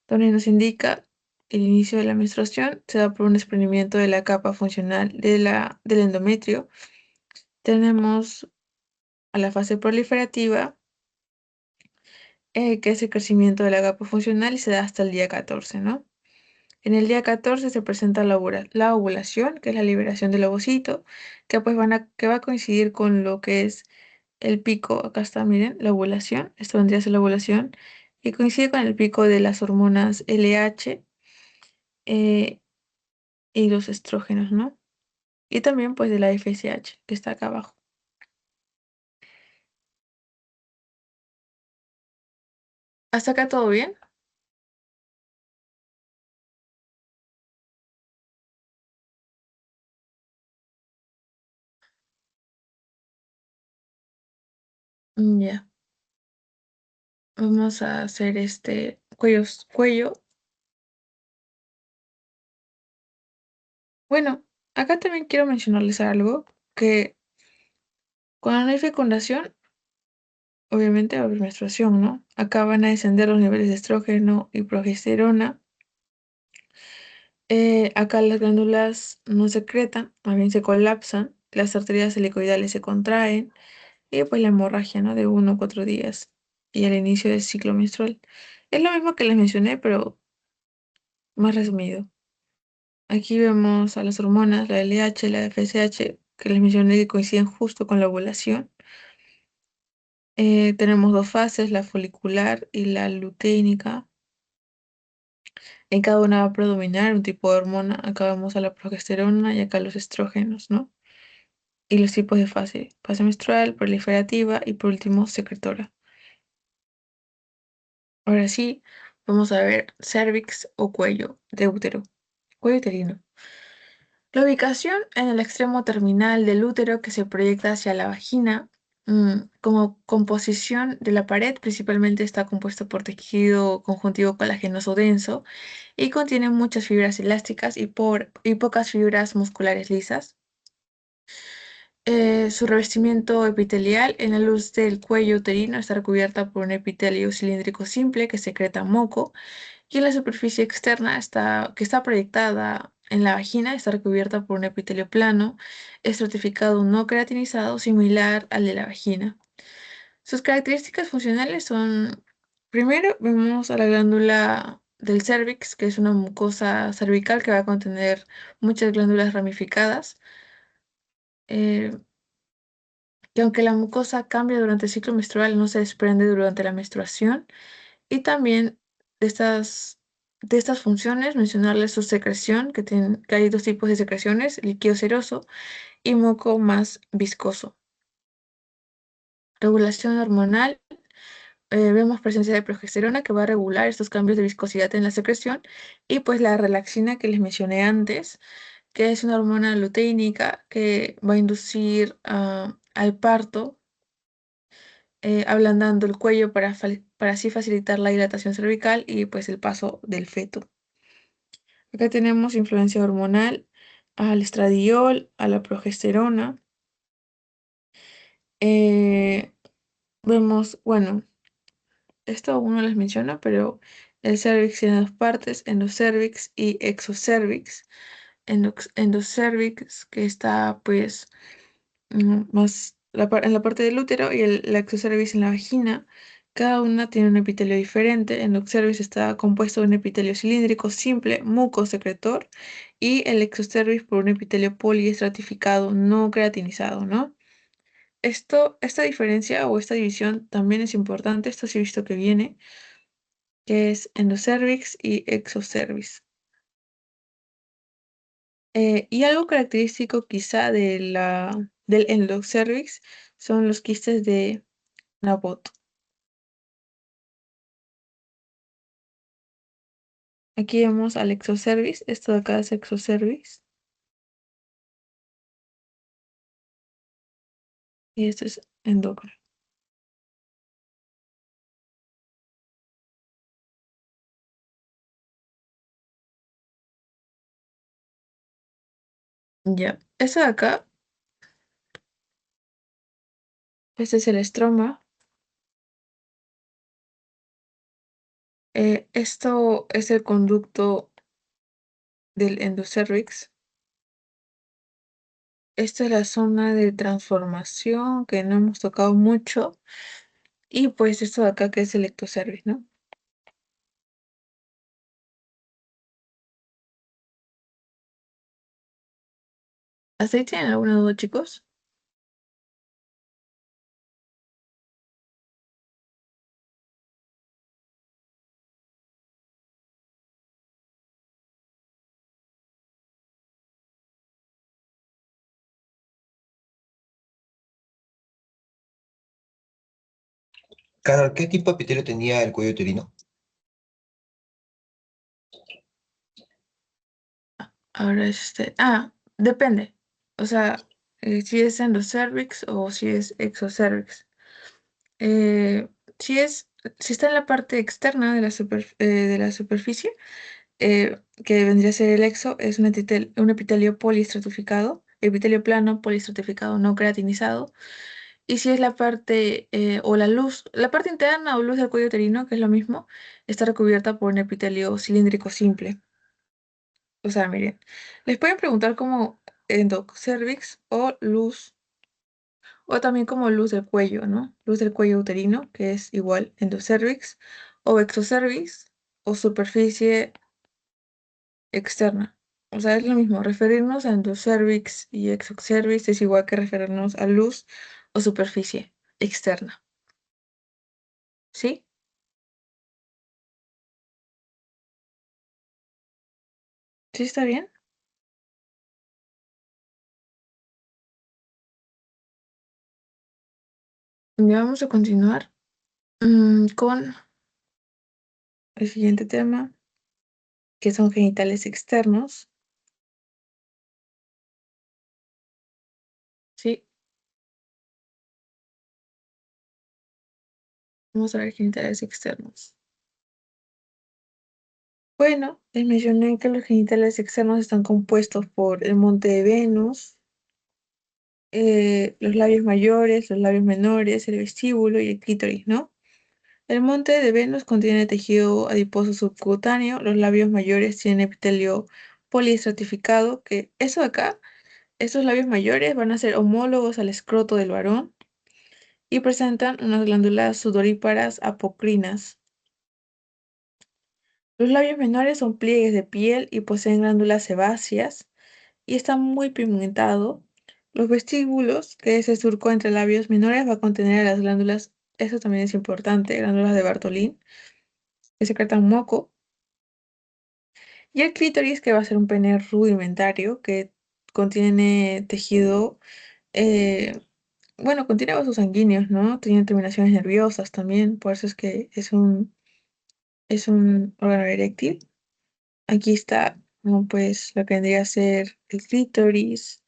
S2: donde nos indica el inicio de la menstruación, se da por un desprendimiento de la capa funcional del endometrio. Tenemos a la fase proliferativa, que es el crecimiento de la capa funcional y se da hasta el día 14, ¿no? En el día 14 se presenta la ovulación, que es la liberación del ovocito, que pues que va a coincidir con lo que es el pico, acá está, miren, la ovulación, esto vendría a ser la ovulación, y coincide con el pico de las hormonas LH eh, y los estrógenos, ¿no? Y también pues de la FSH, que está acá abajo. ¿Hasta acá todo bien? Ya. Vamos a hacer cuello. Bueno, acá también quiero mencionarles algo, que cuando no hay fecundación, obviamente va a haber menstruación, ¿no? Acá van a descender los niveles de estrógeno y progesterona. Acá las glándulas no secretan, más bien se colapsan, las arterias helicoidales se contraen y pues la hemorragia, ¿no? De 1 a 4 días y el inicio del ciclo menstrual. Es lo mismo que les mencioné, pero más resumido. Aquí vemos a las hormonas, la LH, la FSH, que les mencioné que coinciden justo con la ovulación. Tenemos dos fases, la folicular y la luteínica. En cada una va a predominar un tipo de hormona. Acá vemos a la progesterona y acá los estrógenos, ¿no? Y los tipos de fase menstrual, proliferativa y por último secretora. Ahora sí, vamos a ver cervix o cuello de útero, cuello uterino. La ubicación en el extremo terminal del útero que se proyecta hacia la vagina, como composición de la pared, principalmente está compuesto por tejido conjuntivo colagenoso denso y contiene muchas fibras elásticas y pocas fibras musculares lisas. Su revestimiento epitelial en la luz del cuello uterino está recubierta por un epitelio cilíndrico simple que secreta moco y en la superficie externa que está proyectada en la vagina está recubierta por un epitelio plano, estratificado no queratinizado, similar al de la vagina. Sus características funcionales son, primero, vemos a la glándula del cervix, que es una mucosa cervical que va a contener muchas glándulas ramificadas, eh, que aunque la mucosa cambia durante el ciclo menstrual, no se desprende durante la menstruación. Y también de estas funciones, mencionarles su secreción, que hay dos tipos de secreciones, líquido seroso y moco más viscoso. Regulación hormonal, vemos presencia de progesterona que va a regular estos cambios de viscosidad en la secreción y pues la relaxina que les mencioné antes, que es una hormona luteínica que va a inducir al parto, ablandando el cuello para así facilitar la dilatación cervical y pues el paso del feto. Acá tenemos influencia hormonal al estradiol, a la progesterona. Eh, Vemos, bueno, esto aún no les menciona, pero el cervix tiene dos partes, endocervix y exocervix. Endocervix, que está pues más en la parte del útero y la exocervix en la vagina. Cada una tiene un epitelio diferente. El exocervix está compuesto de un epitelio cilíndrico simple, mucosecretor, y el exocervix por un epitelio poliestratificado no creatinizado, ¿no? Esta diferencia o esta división también es importante, esto sí he visto que viene, que es endocervix y exocervix. Y algo característico quizá del endocervix son los quistes de Naboth. Aquí vemos al exocervix, esto de acá es exocervix y esto es endocrino. Ya, esto de acá, este es el estroma. Esto es el conducto del endocervix. Esta es la zona de transformación que no hemos tocado mucho. Y pues esto de acá que es el ectocervix, ¿no? ¿Hasta ahí tienen alguna duda, chicos?
S1: Carol, ¿qué tipo de epitelio tenía el cuello uterino?
S2: Ahora depende. O sea, si es endocervix o si es exocervix. Eh, si es, si está en la parte externa de de la superficie, que vendría a ser el exo, es un epitelio poliestratificado, epitelio plano poliestratificado no creatinizado. Y si es la parte o la parte interna o luz del cuello uterino, que es lo mismo, está recubierta por un epitelio cilíndrico simple. O sea, miren, les pueden preguntar como endocervix o luz, o también como luz del cuello, ¿no? Luz del cuello uterino, que es igual endocervix, o exocervix, o superficie externa. O sea, es lo mismo, referirnos a endocervix y exocervix es igual que referirnos a luz o superficie externa. ¿Sí? ¿Sí está bien? Ya vamos a continuar con el siguiente tema, que son genitales externos. Sí, vamos a ver genitales externos. Bueno, les mencioné que los genitales externos están compuestos por el monte de Venus, los labios mayores, los labios menores, el vestíbulo y el clítoris, ¿no? El monte de Venus contiene tejido adiposo subcutáneo, los labios mayores tienen epitelio poliestratificado, que eso de acá, estos labios mayores van a ser homólogos al escroto del varón y presentan unas glándulas sudoríparas apocrinas. Los labios menores son pliegues de piel y poseen glándulas sebáceas y está muy pigmentado. Los vestíbulos, que es el surco entre labios menores, va a contener las glándulas, eso también es importante, glándulas de Bartolín, que secretan moco. Y el clítoris, que va a ser un pene rudimentario, que contiene tejido, eh, bueno, contiene vasos sanguíneos, ¿no? Tiene terminaciones nerviosas también, por eso es que es un órgano eréctil. Aquí está, ¿no? Pues lo que vendría a ser el clítoris.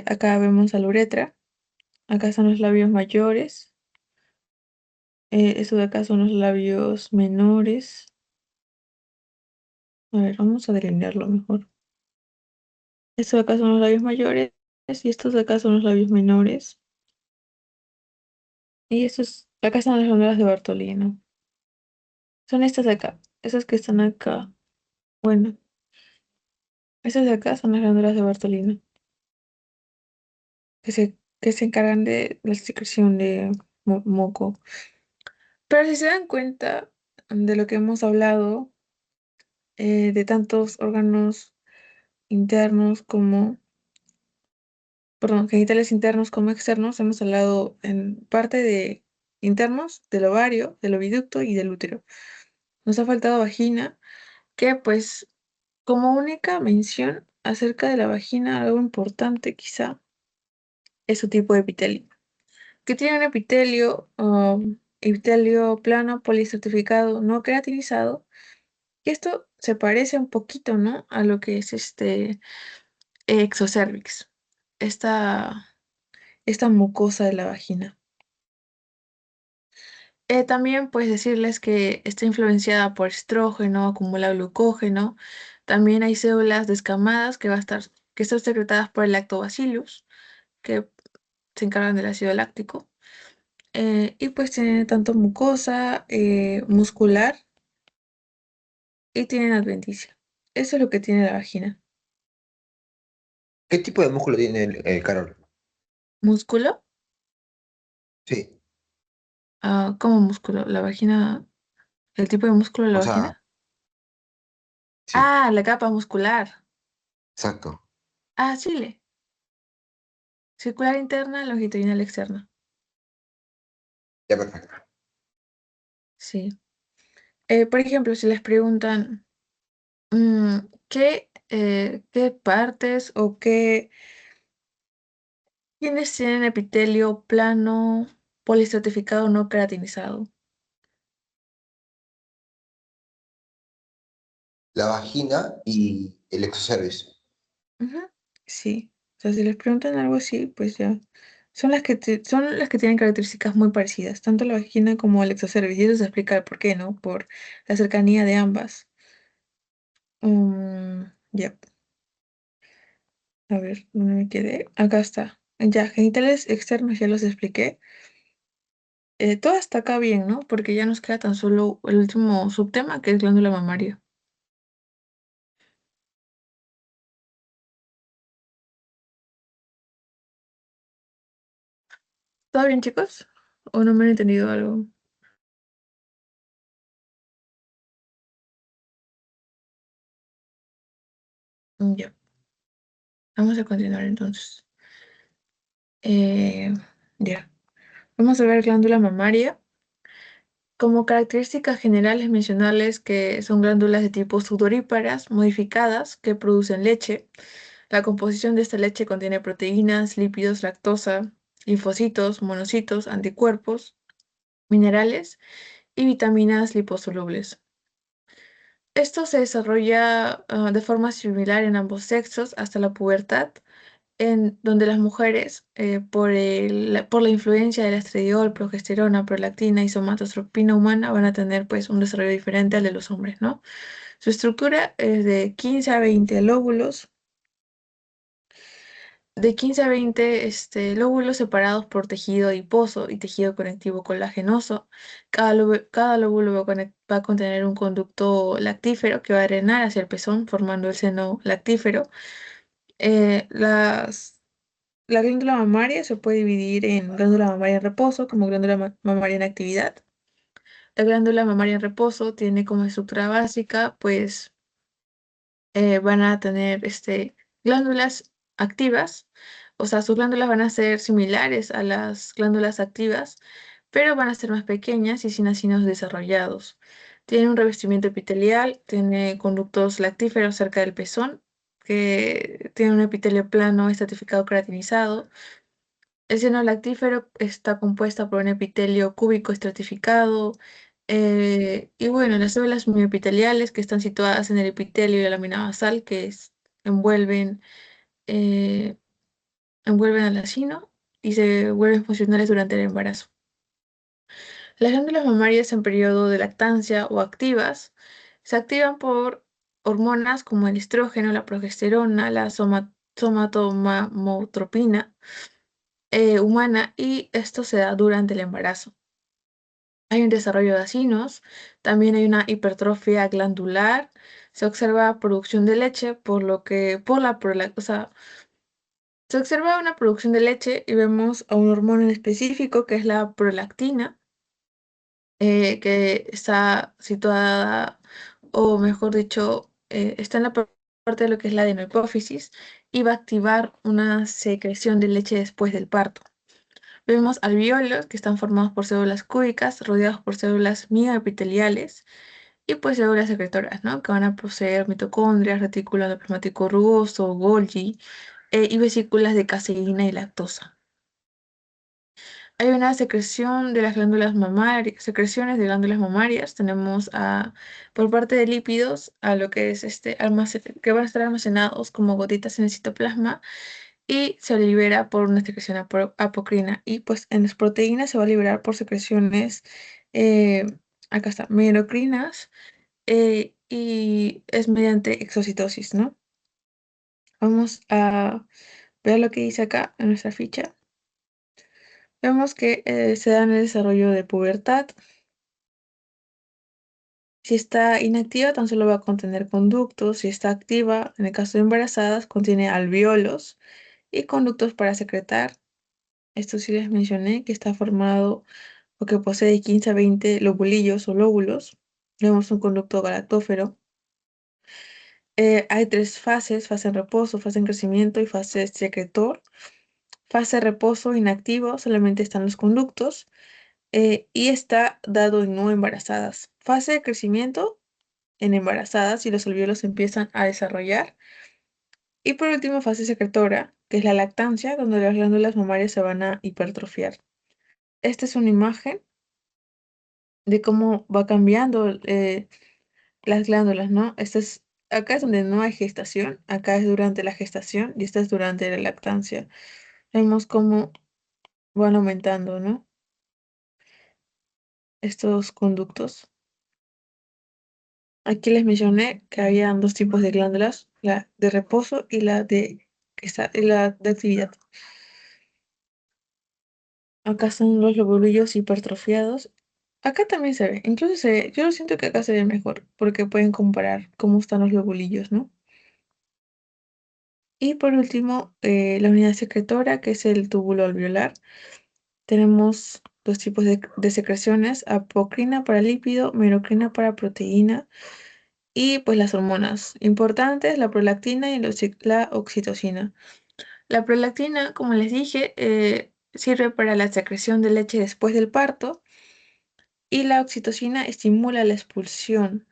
S2: Acá vemos a la uretra. Acá están los labios mayores. Estos de acá son los labios menores. A ver, vamos a delinearlo mejor. Estos de acá son los labios mayores y estos de acá son los labios menores. Y estos, acá están las glándulas de Bartolino. Son estas de acá. Esas que están acá. Bueno, estas de acá son las glándulas de Bartolino, que se encargan de la secreción de moco. Pero si se dan cuenta de lo que hemos hablado, de tantos órganos internos como, perdón, genitales internos como externos, hemos hablado en parte de internos, del ovario, del oviducto y del útero. Nos ha faltado vagina, que pues como única mención acerca de la vagina, algo importante quizá es su tipo de epitelio, que tiene un epitelio plano polistratificado no creatinizado, y esto se parece un poquito, ¿no? A lo que es este exocervix, esta, esta mucosa de la vagina. También puedes decirles que está influenciada por estrógeno, acumula glucógeno. También hay células descamadas que están secretadas por el lactobacillus, que se encargan del ácido láctico. Y pues tiene tanto mucosa, muscular y tienen adventicia. Eso es lo que tiene la vagina.
S1: ¿Qué tipo de músculo tiene Carol?
S2: ¿Músculo?
S1: Sí,
S2: ¿Cómo músculo? ¿La vagina? ¿El tipo de músculo de la
S1: o sea,
S2: vagina?
S1: sí,
S2: La capa muscular.
S1: exacto.
S2: Chile. Circular interna, longitudinal externa.
S1: Ya, perfecto.
S2: Sí. Por ejemplo, si les preguntan mm, qué partes o quiénes tienen epitelio plano polistratificado no queratinizado.
S1: La vagina y el exocervix.
S2: Ujú, sí. O sea, si les preguntan algo así, pues ya son las que tienen características muy parecidas, tanto la vagina como el exocervix, y eso se explica el por qué, ¿no? Por la cercanía de ambas. Ya, a ver, ¿dónde me quedé? Acá está. Ya, genitales externos ya los expliqué. Todo hasta acá bien, ¿no? Porque ya nos queda tan solo el último subtema, que es glándula mamaria. ¿Todo bien, chicos? ¿O no me han entendido algo? Ya, vamos a continuar entonces. Eh, ya, vamos a ver glándula mamaria. Como características generales mencionarles que son glándulas de tipo sudoríparas modificadas que producen leche. La composición de esta leche contiene proteínas, lípidos, lactosa, linfocitos, monocitos, anticuerpos, minerales y vitaminas liposolubles. Esto se desarrolla de forma similar en ambos sexos hasta la pubertad, en donde las mujeres, por la influencia del estradiol, progesterona, prolactina y somatotropina humana, van a tener pues un desarrollo diferente al de los hombres, ¿no? Su estructura es de 15 a 20 lóbulos, lóbulos separados por tejido adiposo y tejido conectivo colagenoso. Cada lóbulo va a contener un conducto lactífero que va a drenar hacia el pezón, formando el seno lactífero. Eh, las La glándula mamaria se puede dividir en glándula mamaria en reposo como glándula mamaria en actividad. La glándula mamaria en reposo tiene como estructura básica, pues van a tener glándulas activas, o sea, sus glándulas van a ser similares a las glándulas activas, pero van a ser más pequeñas y sin acinos desarrollados. Tiene un revestimiento epitelial, tiene conductos lactíferos cerca del pezón, que tiene un epitelio plano estratificado queratinizado. El seno lactífero está compuesta por un epitelio cúbico estratificado. Y bueno, las células mioepiteliales que están situadas en el epitelio y la lámina basal envuelven, eh, envuelven al racimo y se vuelven funcionales durante el embarazo. Las glándulas mamarias en periodo de lactancia o activas se activan por hormonas como el estrógeno, la progesterona, la somatomamotropina humana, y esto se da durante el embarazo. Hay un desarrollo de acinos, también hay una hipertrofia glandular, se observa producción de leche, o sea, se observa una producción de leche y vemos a un hormona en específico que es la prolactina, que está situada, o mejor dicho, está en la parte de lo que es la adenohipófisis y va a activar una secreción de leche después del parto. Vemos alveolos que están formados por células cúbicas rodeados por células mioepiteliales y pues células secretoras, ¿no? Que van a poseer mitocondrias, retículo endoplasmático rugoso, Golgi, y vesículas de caseína y lactosa. Hay una secreción de las glándulas mamarias, secreciones de glándulas mamarias. Tenemos por parte de lípidos a lo que es que van a estar almacenados como gotitas en el citoplasma y se libera por una secreción apocrina. Y pues en las proteínas se va a liberar por secreciones, eh, acá está, mielocrinas, y es mediante exocitosis, ¿no? Vamos a ver lo que dice acá en nuestra ficha. Vemos que se da en el desarrollo de pubertad. Si está inactiva, tan solo va a contener conductos. Si está activa, en el caso de embarazadas, contiene alveolos y conductos para secretar. Esto sí les mencioné, que está formado o que posee 15 a 20 lobulillos o lóbulos. Vemos un conducto galactófero. Hay tres fases: fase en reposo, fase en crecimiento y fase secretor. Fase de reposo inactivo, solamente están los conductos, y está dado en no embarazadas. Fase de crecimiento en embarazadas y los alvéolos empiezan a desarrollar. Y por último, fase secretora, que es la lactancia, donde las glándulas mamarias se van a hipertrofiar. Esta es una imagen de cómo va cambiando las glándulas, ¿no? Acá es donde no hay gestación, acá es durante la gestación y esta es durante la lactancia. Vemos cómo van aumentando, ¿no? Estos conductos. Aquí les mencioné que había dos tipos de glándulas, la de reposo y la de actividad. Acá están los lobulillos hipertrofiados. Acá también se ve, incluso yo lo siento que acá se ve mejor, porque pueden comparar cómo están los lobulillos, ¿no? Y por último, la unidad secretora, que es el túbulo alveolar. Tenemos dos tipos de secreciones, apocrina para lípido, merocrina para proteína, y pues las hormonas importantes, la prolactina y la oxitocina. La prolactina, como les dije, sirve para la secreción de leche después del parto y la oxitocina estimula la expulsión.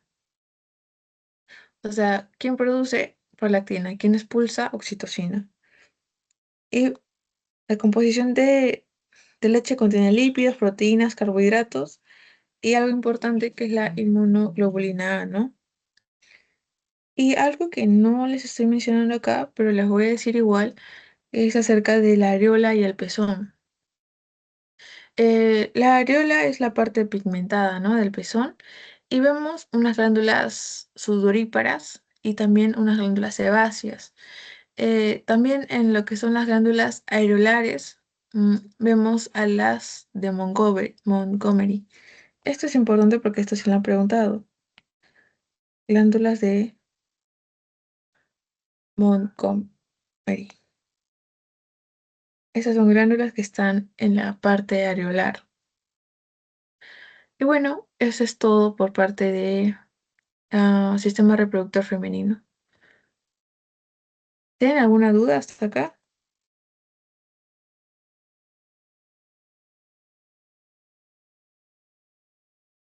S2: O sea, ¿quién produce prolactina? ¿Quién expulsa oxitocina? Y la composición de leche contiene lípidos, proteínas, carbohidratos y algo importante que es la inmunoglobulina A, ¿no? Y algo que no les estoy mencionando acá, pero les voy a decir igual, es acerca de la areola y el pezón. La areola es la parte pigmentada, ¿no? Del pezón y vemos unas glándulas sudoríparas y también unas glándulas sebáceas. También en lo que son las glándulas areolares, vemos a las de Montgomery. Esto es importante porque esto se lo han preguntado. Glándulas de Montgomery. Esas son glándulas que están en la parte areolar. Y bueno, eso es todo por parte de sistema reproductor femenino. ¿Tienen alguna duda hasta acá?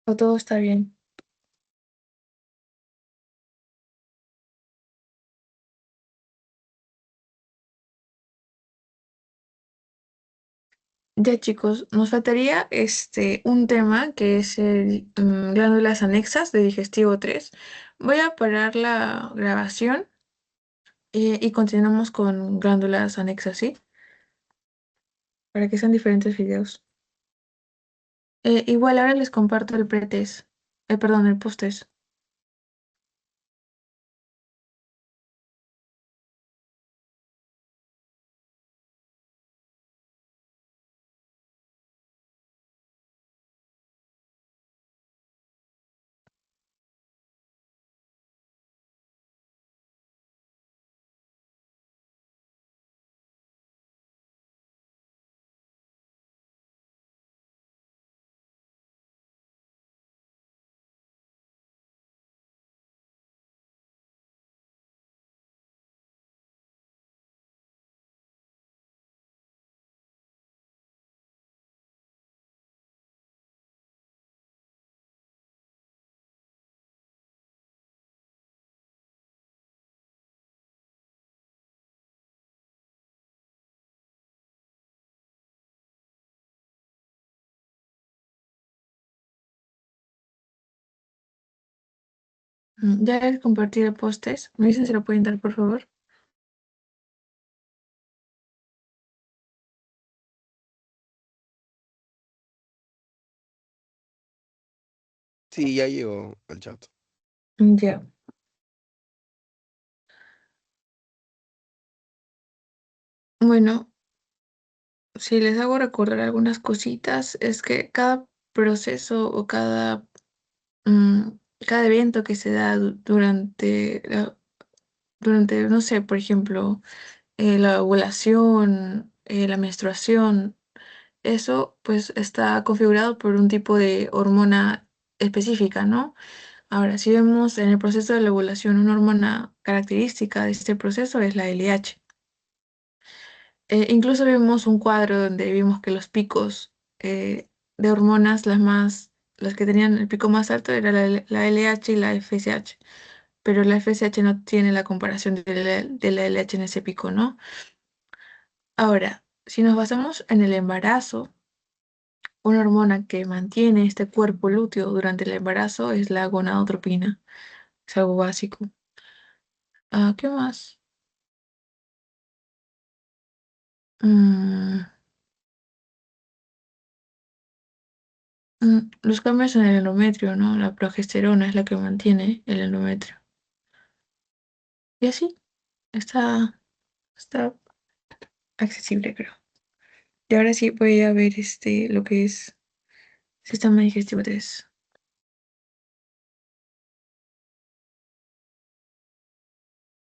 S2: ¿O todo está bien? Ya chicos, nos faltaría un tema que es el glándulas anexas de digestivo 3. Voy a parar la grabación y continuamos con glándulas anexas, ¿sí? Para que sean diferentes videos. Igual ahora les comparto el pretest, perdón, el posttest. Ya les compartí el posttest. ¿Me dicen si lo pueden dar, por favor?
S3: Sí, ya llegó al chat.
S2: Ya. Bueno, si les hago recordar algunas cositas, es que cada proceso o mm, cada evento que se da durante, no sé, por ejemplo, la ovulación, la menstruación, eso pues está configurado por un tipo de hormona específica, ¿no? Ahora, si vemos en el proceso de la ovulación una hormona característica de este proceso es la LH. Incluso vimos un cuadro donde vimos que los picos de hormonas, las que tenían el pico más alto era la LH y la FSH, pero la FSH no tiene la comparación de la LH en ese pico, ¿no? Ahora, si nos basamos en el embarazo, una hormona que mantiene este cuerpo lúteo durante el embarazo es la gonadotropina, es algo básico. ¿Qué más? Mm, los cambios en el endometrio, ¿no? La progesterona es la que mantiene el endometrio. Y así, está accesible, creo. Y ahora sí voy a ver lo que es sistema digestivo 3.